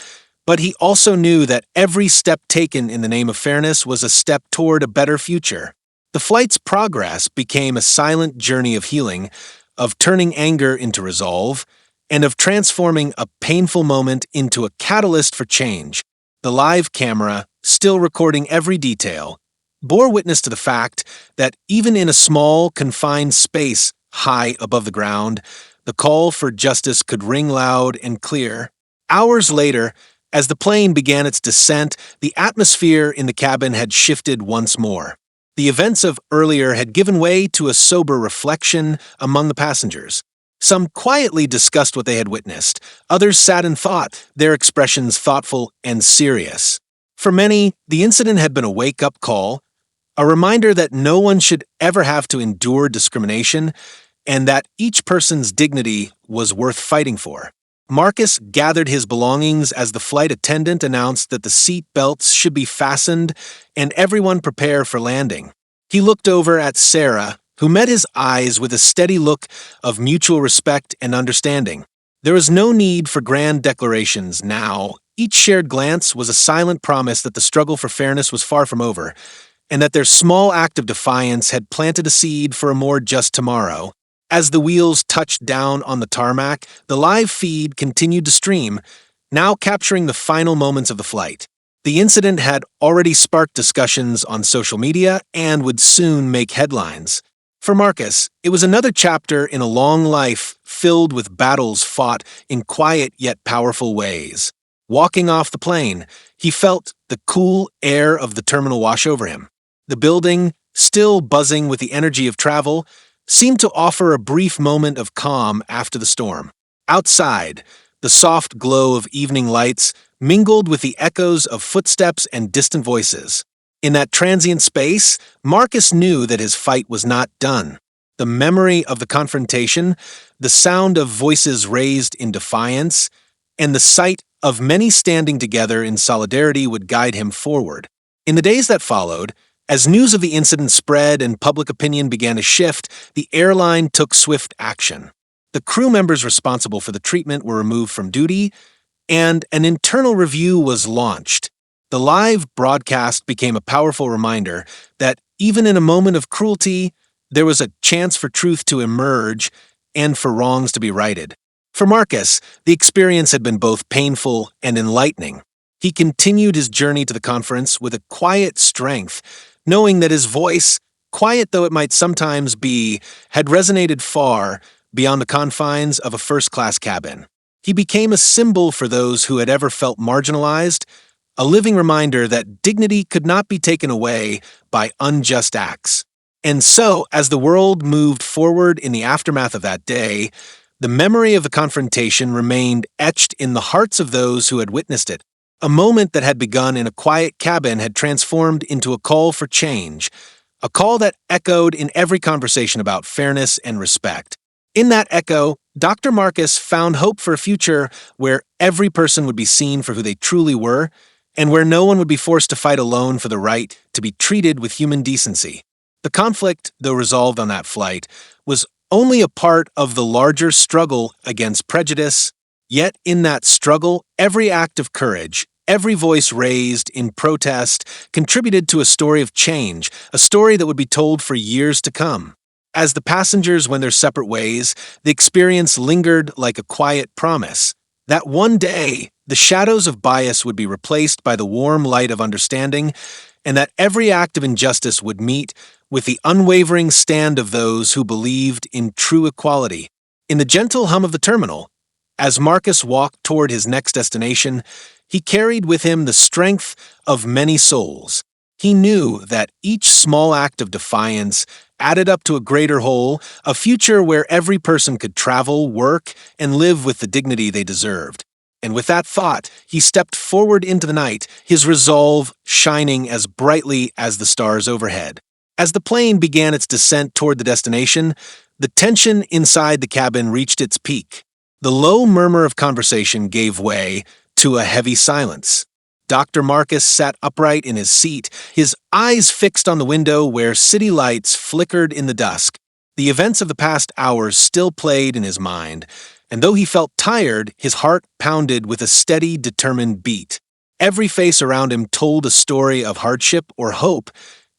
but he also knew that every step taken in the name of fairness was a step toward a better future. The flight's progress became a silent journey of healing, of turning anger into resolve, and of transforming a painful moment into a catalyst for change. The live camera, still recording every detail, bore witness to the fact that even in a small, confined space high above the ground, the call for justice could ring loud and clear. Hours later, as the plane began its descent, the atmosphere in the cabin had shifted once more. The events of earlier had given way to a sober reflection among the passengers. Some quietly discussed what they had witnessed. Others sat in thought, their expressions thoughtful and serious. For many, the incident had been a wake-up call, a reminder that no one should ever have to endure discrimination, and that each person's dignity was worth fighting for. Marcus gathered his belongings as the flight attendant announced that the seat belts should be fastened and everyone prepare for landing. He looked over at Sarah, who met his eyes with a steady look of mutual respect and understanding. There was no need for grand declarations now. Each shared glance was a silent promise that the struggle for fairness was far from over, and that their small act of defiance had planted a seed for a more just tomorrow. As the wheels touched down on the tarmac, the live feed continued to stream, now capturing the final moments of the flight. The incident had already sparked discussions on social media and would soon make headlines. For Marcus, it was another chapter in a long life filled with battles fought in quiet yet powerful ways. Walking off the plane, he felt the cool air of the terminal wash over him. The building, still buzzing with the energy of travel, seemed to offer a brief moment of calm after the storm. Outside, the soft glow of evening lights mingled with the echoes of footsteps and distant voices. In that transient space, Marcus knew that his fight was not done. The memory of the confrontation, the sound of voices raised in defiance, and the sight of many standing together in solidarity would guide him forward. In the days that followed, as news of the incident spread and public opinion began to shift, the airline took swift action. The crew members responsible for the treatment were removed from duty, and an internal review was launched. The live broadcast became a powerful reminder that even in a moment of cruelty, there was a chance for truth to emerge and for wrongs to be righted. For Marcus, the experience had been both painful and enlightening. He continued his journey to the conference with a quiet strength, knowing that his voice, quiet though it might sometimes be, had resonated far beyond the confines of a first-class cabin. He became a symbol for those who had ever felt marginalized, a living reminder that dignity could not be taken away by unjust acts. And so, as the world moved forward in the aftermath of that day, the memory of the confrontation remained etched in the hearts of those who had witnessed it. A moment that had begun in a quiet cabin had transformed into a call for change, a call that echoed in every conversation about fairness and respect. In that echo, Dr. Marcus found hope for a future where every person would be seen for who they truly were, and where no one would be forced to fight alone for the right to be treated with human decency. The conflict, though resolved on that flight, was only a part of the larger struggle against prejudice. Yet in that struggle, every act of courage, every voice raised in protest contributed to a story of change, a story that would be told for years to come. As the passengers went their separate ways, the experience lingered like a quiet promise that one day the shadows of bias would be replaced by the warm light of understanding, and that every act of injustice would meet with the unwavering stand of those who believed in true equality. In the gentle hum of the terminal, as Marcus walked toward his next destination, he carried with him the strength of many souls. He knew that each small act of defiance added up to a greater whole, a future where every person could travel, work, and live with the dignity they deserved. And with that thought, he stepped forward into the night, his resolve shining as brightly as the stars overhead. As the plane began its descent toward the destination, the tension inside the cabin reached its peak. The low murmur of conversation gave way to a heavy silence. Dr. Marcus sat upright in his seat, his eyes fixed on the window where city lights flickered in the dusk. The events of the past hours still played in his mind, and though he felt tired, his heart pounded with a steady, determined beat. Every face around him told a story of hardship or hope,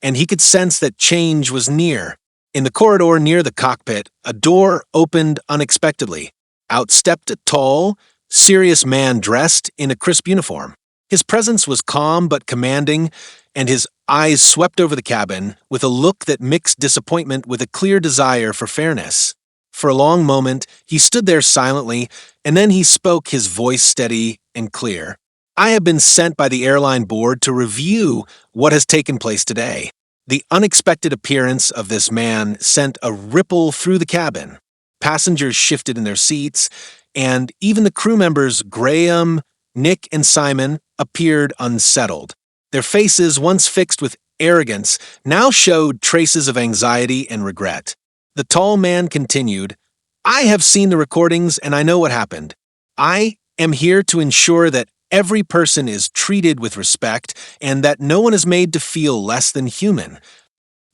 and he could sense that change was near. In the corridor near the cockpit, a door opened unexpectedly. Out stepped a tall, serious man dressed in a crisp uniform. His presence was calm but commanding, and his eyes swept over the cabin with a look that mixed disappointment with a clear desire for fairness. For a long moment, he stood there silently, and then he spoke, his voice steady and clear. "I have been sent by the airline board to review what has taken place today." The unexpected appearance of this man sent a ripple through the cabin. Passengers shifted in their seats, and even the crew members Graham, Nick, and Simon appeared unsettled. Their faces, once fixed with arrogance, now showed traces of anxiety and regret. The tall man continued, "I have seen the recordings and I know what happened. I am here to ensure that every person is treated with respect and that no one is made to feel less than human."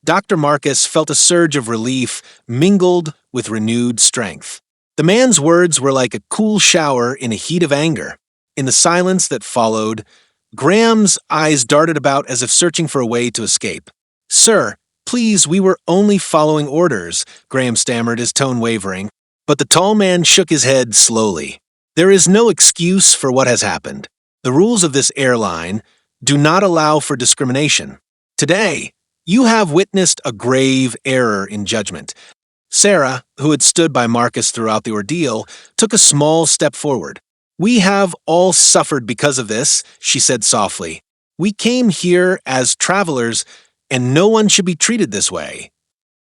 Dr. Marcus felt a surge of relief mingled with renewed strength. The man's words were like a cool shower in a heat of anger. In the silence that followed, Graham's eyes darted about as if searching for a way to escape. "Sir, please, we were only following orders," Graham stammered, his tone wavering. But the tall man shook his head slowly. "There is no excuse for what has happened. The rules of this airline do not allow for discrimination. Today, you have witnessed a grave error in judgment." Sarah, who had stood by Marcus throughout the ordeal, took a small step forward. "We have all suffered because of this," she said softly. "We came here as travelers, and no one should be treated this way."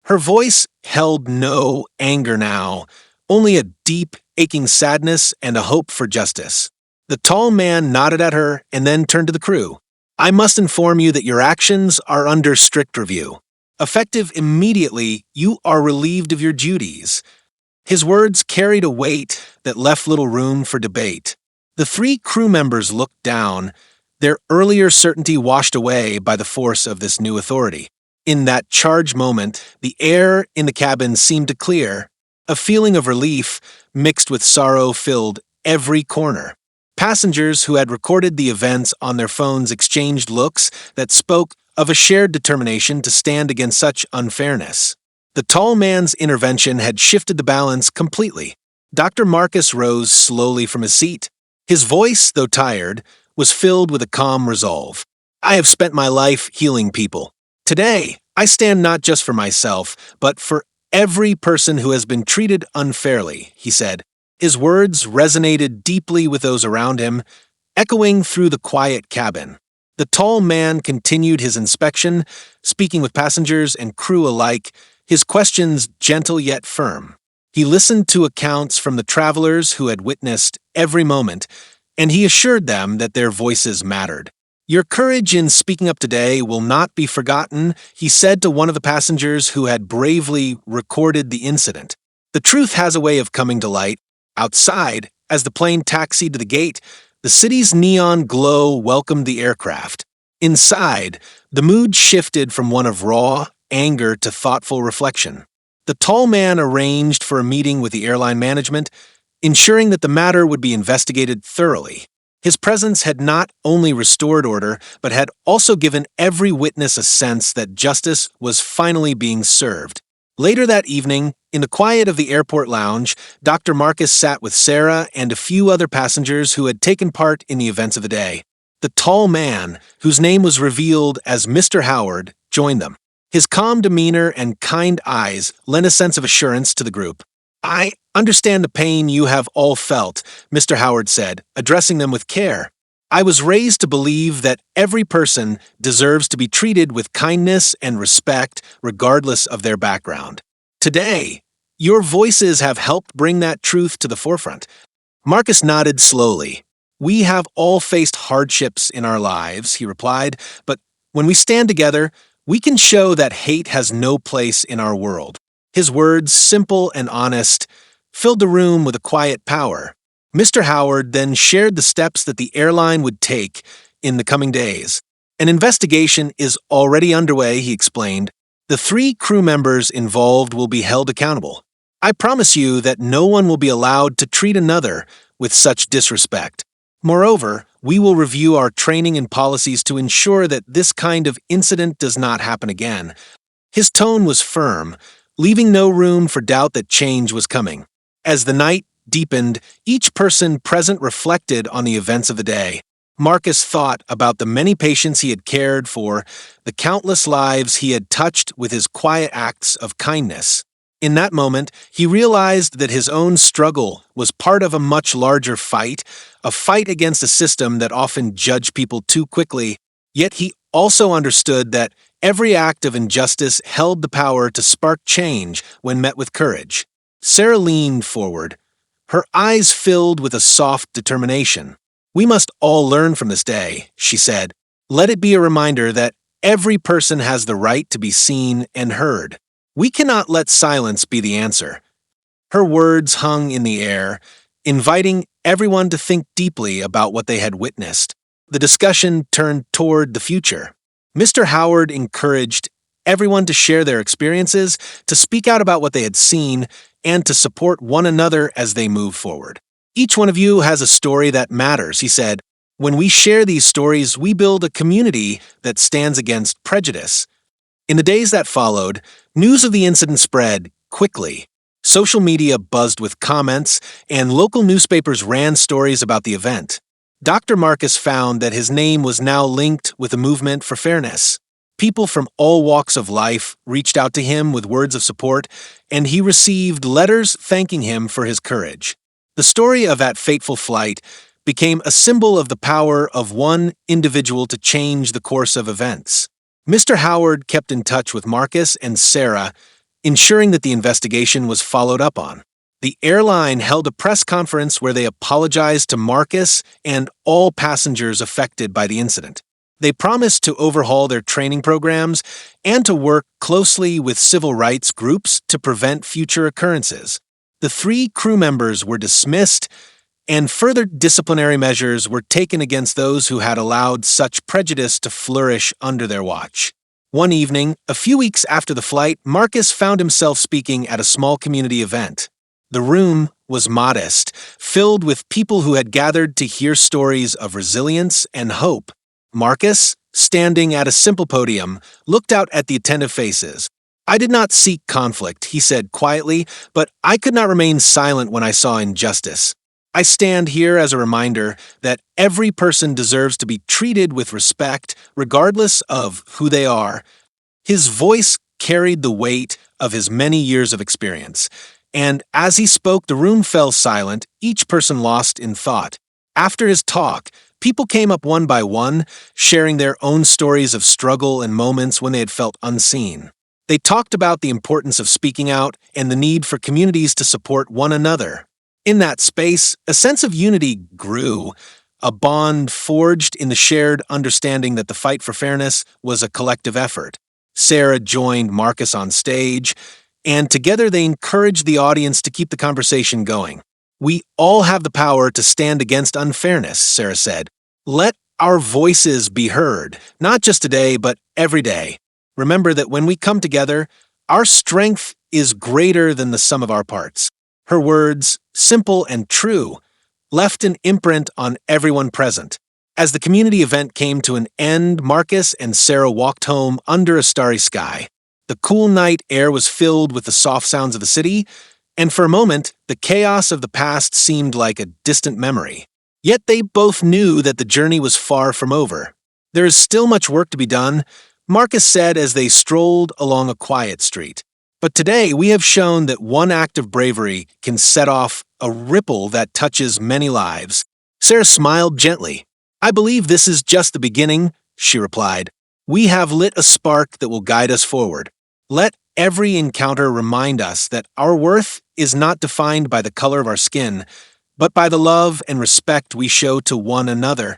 Her voice held no anger now, only a deep, aching sadness and a hope for justice. The tall man nodded at her and then turned to the crew. "I must inform you that your actions are under strict review. Effective immediately, you are relieved of your duties." His words carried a weight that left little room for debate. The three crew members looked down, their earlier certainty washed away by the force of this new authority. In that charged moment, the air in the cabin seemed to clear. A feeling of relief mixed with sorrow filled every corner. Passengers who had recorded the events on their phones exchanged looks that spoke of a shared determination to stand against such unfairness. The tall man's intervention had shifted the balance completely. Dr. Marcus rose slowly from his seat. His voice, though tired, was filled with a calm resolve. "I have spent my life healing people. Today, I stand not just for myself, but for every person who has been treated unfairly," he said. His words resonated deeply with those around him, echoing through the quiet cabin. The tall man continued his inspection, speaking with passengers and crew alike, his questions gentle yet firm. He listened to accounts from the travelers who had witnessed every moment, and he assured them that their voices mattered. "Your courage in speaking up today will not be forgotten," he said to one of the passengers who had bravely recorded the incident. "The truth has a way of coming to light." Outside, as the plane taxied to the gate, The city's neon glow welcomed the aircraft. Inside, the mood shifted from one of raw anger to thoughtful reflection. The tall man arranged for a meeting with the airline management, ensuring that the matter would be investigated thoroughly. His presence had not only restored order, but had also given every witness a sense that justice was finally being served. Later that evening, in the quiet of the airport lounge, Dr. Marcus sat with Sarah and a few other passengers who had taken part in the events of the day. The tall man, whose name was revealed as Mr. Howard, joined them. His calm demeanor and kind eyes lent a sense of assurance to the group. "I understand the pain you have all felt," Mr. Howard said, addressing them with care. "I was raised to believe that every person deserves to be treated with kindness and respect regardless of their background. Today, your voices have helped bring that truth to the forefront." Marcus nodded slowly. "We have all faced hardships in our lives," he replied, "but when we stand together, we can show that hate has no place in our world." His words, simple and honest, filled the room with a quiet power. Mr. Howard then shared the steps that the airline would take in the coming days. "An investigation is already underway," he explained. "The 3 crew members involved will be held accountable. I promise you that no one will be allowed to treat another with such disrespect. Moreover, we will review our training and policies to ensure that this kind of incident does not happen again." His tone was firm, leaving no room for doubt that change was coming. As the night deepened, each person present reflected on the events of the day. Marcus thought about the many patients he had cared for, the countless lives he had touched with his quiet acts of kindness. In that moment, he realized that his own struggle was part of a much larger fight, a fight against a system that often judged people too quickly. Yet he also understood that every act of injustice held the power to spark change when met with courage. Sarah leaned forward, her eyes filled with a soft determination. "We must all learn from this day," she said. "Let it be a reminder that every person has the right to be seen and heard. We cannot let silence be the answer." Her words hung in the air, inviting everyone to think deeply about what they had witnessed. The discussion turned toward the future. Mr. Howard encouraged everyone to share their experiences, to speak out about what they had seen, and to support one another as they move forward. "Each one of you has a story that matters," he said. "When we share these stories, we build a community that stands against prejudice." In the days that followed, news of the incident spread quickly. Social media buzzed with comments, and local newspapers ran stories about the event. Dr. Marcus found that his name was now linked with a movement for fairness. People from all walks of life reached out to him with words of support, and he received letters thanking him for his courage. The story of that fateful flight became a symbol of the power of one individual to change the course of events. Mr. Howard kept in touch with Marcus and Sarah, ensuring that the investigation was followed up on. The airline held a press conference where they apologized to Marcus and all passengers affected by the incident. They promised to overhaul their training programs and to work closely with civil rights groups to prevent future occurrences. The 3 crew members were dismissed, and further disciplinary measures were taken against those who had allowed such prejudice to flourish under their watch. One evening, a few weeks after the flight, Marcus found himself speaking at a small community event. The room was modest, filled with people who had gathered to hear stories of resilience and hope. Marcus, standing at a simple podium, looked out at the attentive faces. "I did not seek conflict," he said quietly, "but I could not remain silent when I saw injustice. I stand here as a reminder that every person deserves to be treated with respect, regardless of who they are." His voice carried the weight of his many years of experience, and as he spoke, the room fell silent, each person lost in thought. After his talk, people came up one by one, sharing their own stories of struggle and moments when they had felt unseen. They talked about the importance of speaking out and the need for communities to support one another. In that space, a sense of unity grew, a bond forged in the shared understanding that the fight for fairness was a collective effort. Sarah joined Marcus on stage, and together they encouraged the audience to keep the conversation going. We all have the power to stand against unfairness, Sarah said. Let our voices be heard, not just today, but every day. Remember that when we come together, our strength is greater than the sum of our parts. Her words, simple and true, left an imprint on everyone present. As the community event came to an end, Marcus and Sarah walked home under a starry sky. The cool night air was filled with the soft sounds of the city, and for a moment, the chaos of the past seemed like a distant memory. Yet they both knew that the journey was far from over. There is still much work to be done, Marcus said as they strolled along a quiet street. But today we have shown that one act of bravery can set off a ripple that touches many lives. Sarah smiled gently. I believe this is just the beginning, she replied. We have lit a spark that will guide us forward. Let every encounter remind us that our worth is not defined by the color of our skin, but by the love and respect we show to one another.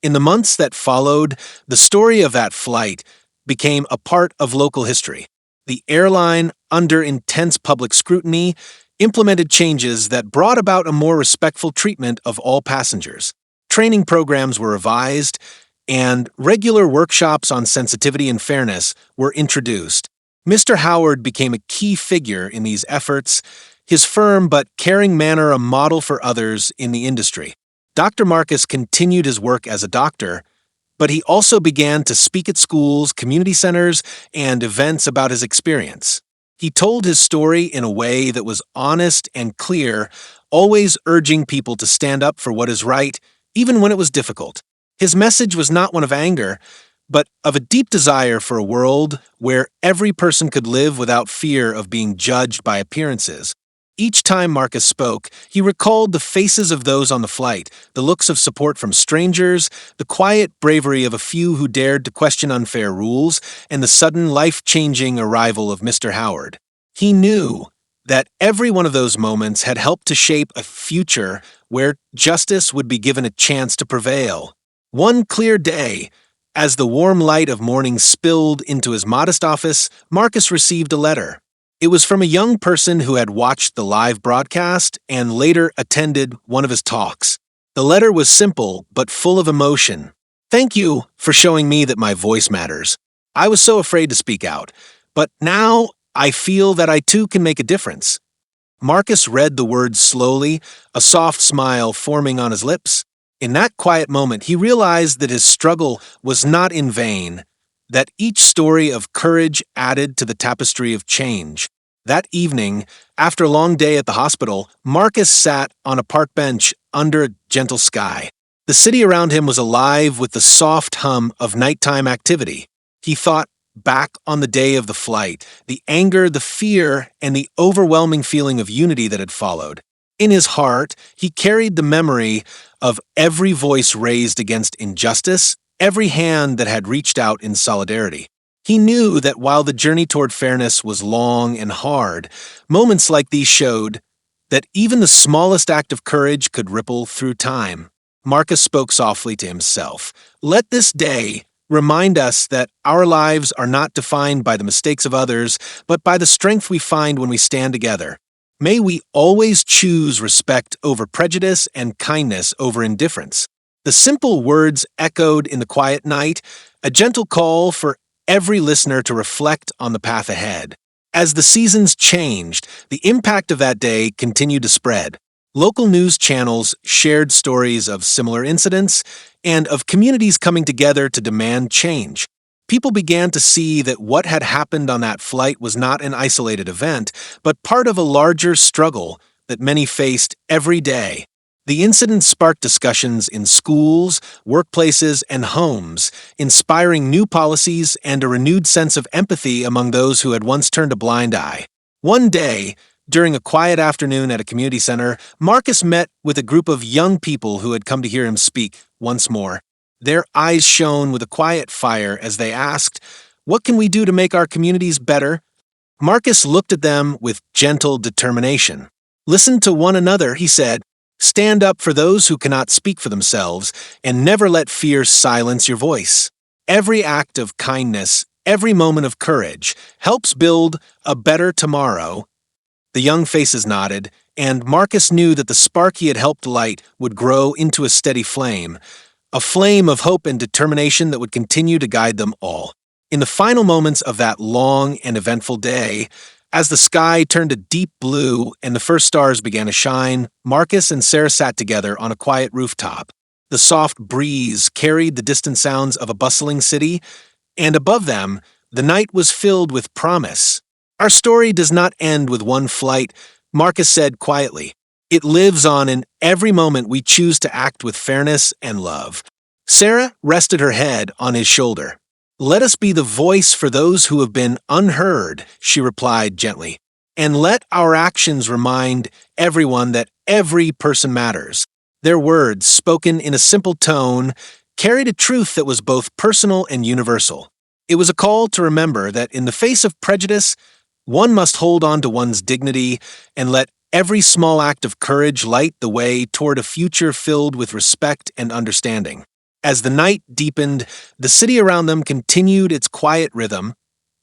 In the months that followed, the story of that flight became a part of local history. The airline, under intense public scrutiny, implemented changes that brought about a more respectful treatment of all passengers. Training programs were revised, and regular workshops on sensitivity and fairness were introduced. Mr. Howard became a key figure in these efforts, his firm but caring manner a model for others in the industry. Dr. Marcus continued his work as a doctor, but he also began to speak at schools, community centers, and events about his experience. He told his story in a way that was honest and clear, always urging people to stand up for what is right, even when it was difficult. His message was not one of anger, but of a deep desire for a world where every person could live without fear of being judged by appearances. Each time Marcus spoke, he recalled the faces of those on the flight, the looks of support from strangers, the quiet bravery of a few who dared to question unfair rules, and the sudden life-changing arrival of Mr. Howard. He knew that every one of those moments had helped to shape a future where justice would be given a chance to prevail. One clear day, as the warm light of morning spilled into his modest office, Marcus received a letter. It was from a young person who had watched the live broadcast and later attended one of his talks. The letter was simple but full of emotion. Thank you for showing me that my voice matters. I was so afraid to speak out, but now I feel that I too can make a difference. Marcus read the words slowly, a soft smile forming on his lips. In that quiet moment, he realized that his struggle was not in vain, that each story of courage added to the tapestry of change. That evening, after a long day at the hospital, Marcus sat on a park bench under a gentle sky. The city around him was alive with the soft hum of nighttime activity. He thought back on the day of the flight, the anger, the fear, and the overwhelming feeling of unity that had followed. In his heart, he carried the memory of every voice raised against injustice, every hand that had reached out in solidarity. He knew that while the journey toward fairness was long and hard, moments like these showed that even the smallest act of courage could ripple through time. Marcus spoke softly to himself. Let this day remind us that our lives are not defined by the mistakes of others, but by the strength we find when we stand together. May we always choose respect over prejudice and kindness over indifference. The simple words echoed in the quiet night, a gentle call for every listener to reflect on the path ahead. As the seasons changed, the impact of that day continued to spread. Local news channels shared stories of similar incidents and of communities coming together to demand change. People began to see that what had happened on that flight was not an isolated event, but part of a larger struggle that many faced every day. The incident sparked discussions in schools, workplaces, and homes, inspiring new policies and a renewed sense of empathy among those who had once turned a blind eye. One day, during a quiet afternoon at a community center, Marcus met with a group of young people who had come to hear him speak once more. Their eyes shone with a quiet fire as they asked, "What can we do to make our communities better?" Marcus looked at them with gentle determination. "Listen to one another," he said. "Stand up for those who cannot speak for themselves, and never let fear silence your voice. Every act of kindness, every moment of courage, helps build a better tomorrow." The young faces nodded, and Marcus knew that the spark he had helped light would grow into a steady flame, a flame of hope and determination that would continue to guide them all. In the final moments of that long and eventful day, as the sky turned a deep blue and the first stars began to shine, Marcus and Sarah sat together on a quiet rooftop. The soft breeze carried the distant sounds of a bustling city, and above them, the night was filled with promise. "Our story does not end with one flight," Marcus said quietly. "It lives on in every moment we choose to act with fairness and love." Sarah rested her head on his shoulder. "Let us be the voice for those who have been unheard," she replied gently. "And let our actions remind everyone that every person matters." Their words, spoken in a simple tone, carried a truth that was both personal and universal. It was a call to remember that in the face of prejudice, one must hold on to one's dignity and let every small act of courage light the way toward a future filled with respect and understanding. As the night deepened, the city around them continued its quiet rhythm,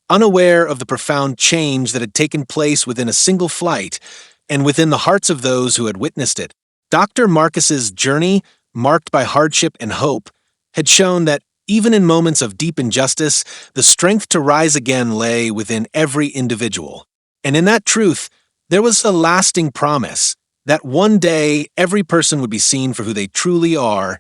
unaware of the profound change that had taken place within a single flight and within the hearts of those who had witnessed it. Dr. Marcus's journey, marked by hardship and hope, had shown that even in moments of deep injustice, the strength to rise again lay within every individual. And in that truth, there was a lasting promise that one day every person would be seen for who they truly are,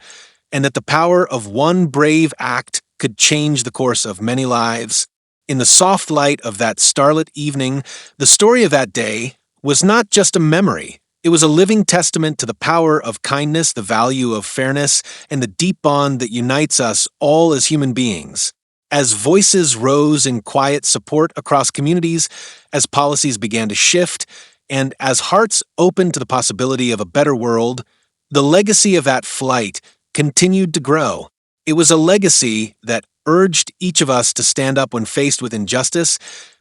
and that the power of one brave act could change the course of many lives. In the soft light of that starlit evening, the story of that day was not just a memory. It was a living testament to the power of kindness, the value of fairness, and the deep bond that unites us all as human beings. As voices rose in quiet support across communities, as policies began to shift, and as hearts opened to the possibility of a better world, the legacy of that flight continued to grow. It was a legacy that urged each of us to stand up when faced with injustice,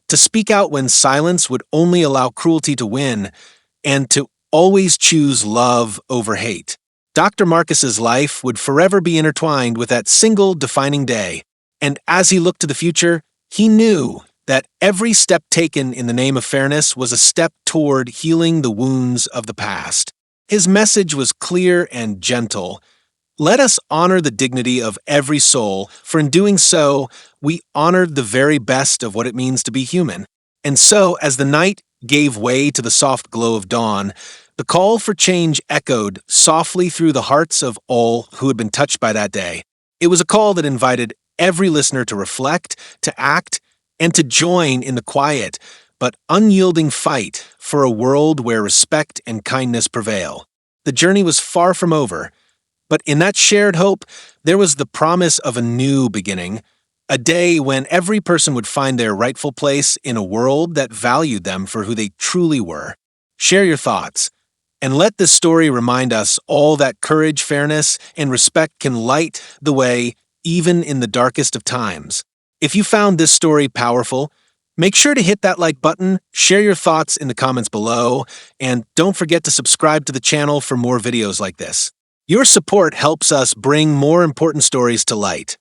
to speak out when silence would only allow cruelty to win, and to always choose love over hate. Dr. Marcus's life would forever be intertwined with that single defining day, and as he looked to the future, he knew that every step taken in the name of fairness was a step toward healing the wounds of the past. His message was clear and gentle. Let us honor the dignity of every soul, for in doing so, we honored the very best of what it means to be human. And so, as the night gave way to the soft glow of dawn, the call for change echoed softly through the hearts of all who had been touched by that day. It was a call that invited every listener to reflect, to act, and to join in the quiet but unyielding fight for a world where respect and kindness prevail. The journey was far from over, but in that shared hope, there was the promise of a new beginning, a day when every person would find their rightful place in a world that valued them for who they truly were. Share your thoughts, and let this story remind us all that courage, fairness, and respect can light the way even in the darkest of times. If you found this story powerful, make sure to hit that like button, share your thoughts in the comments below, and don't forget to subscribe to the channel for more videos like this. Your support helps us bring more important stories to light.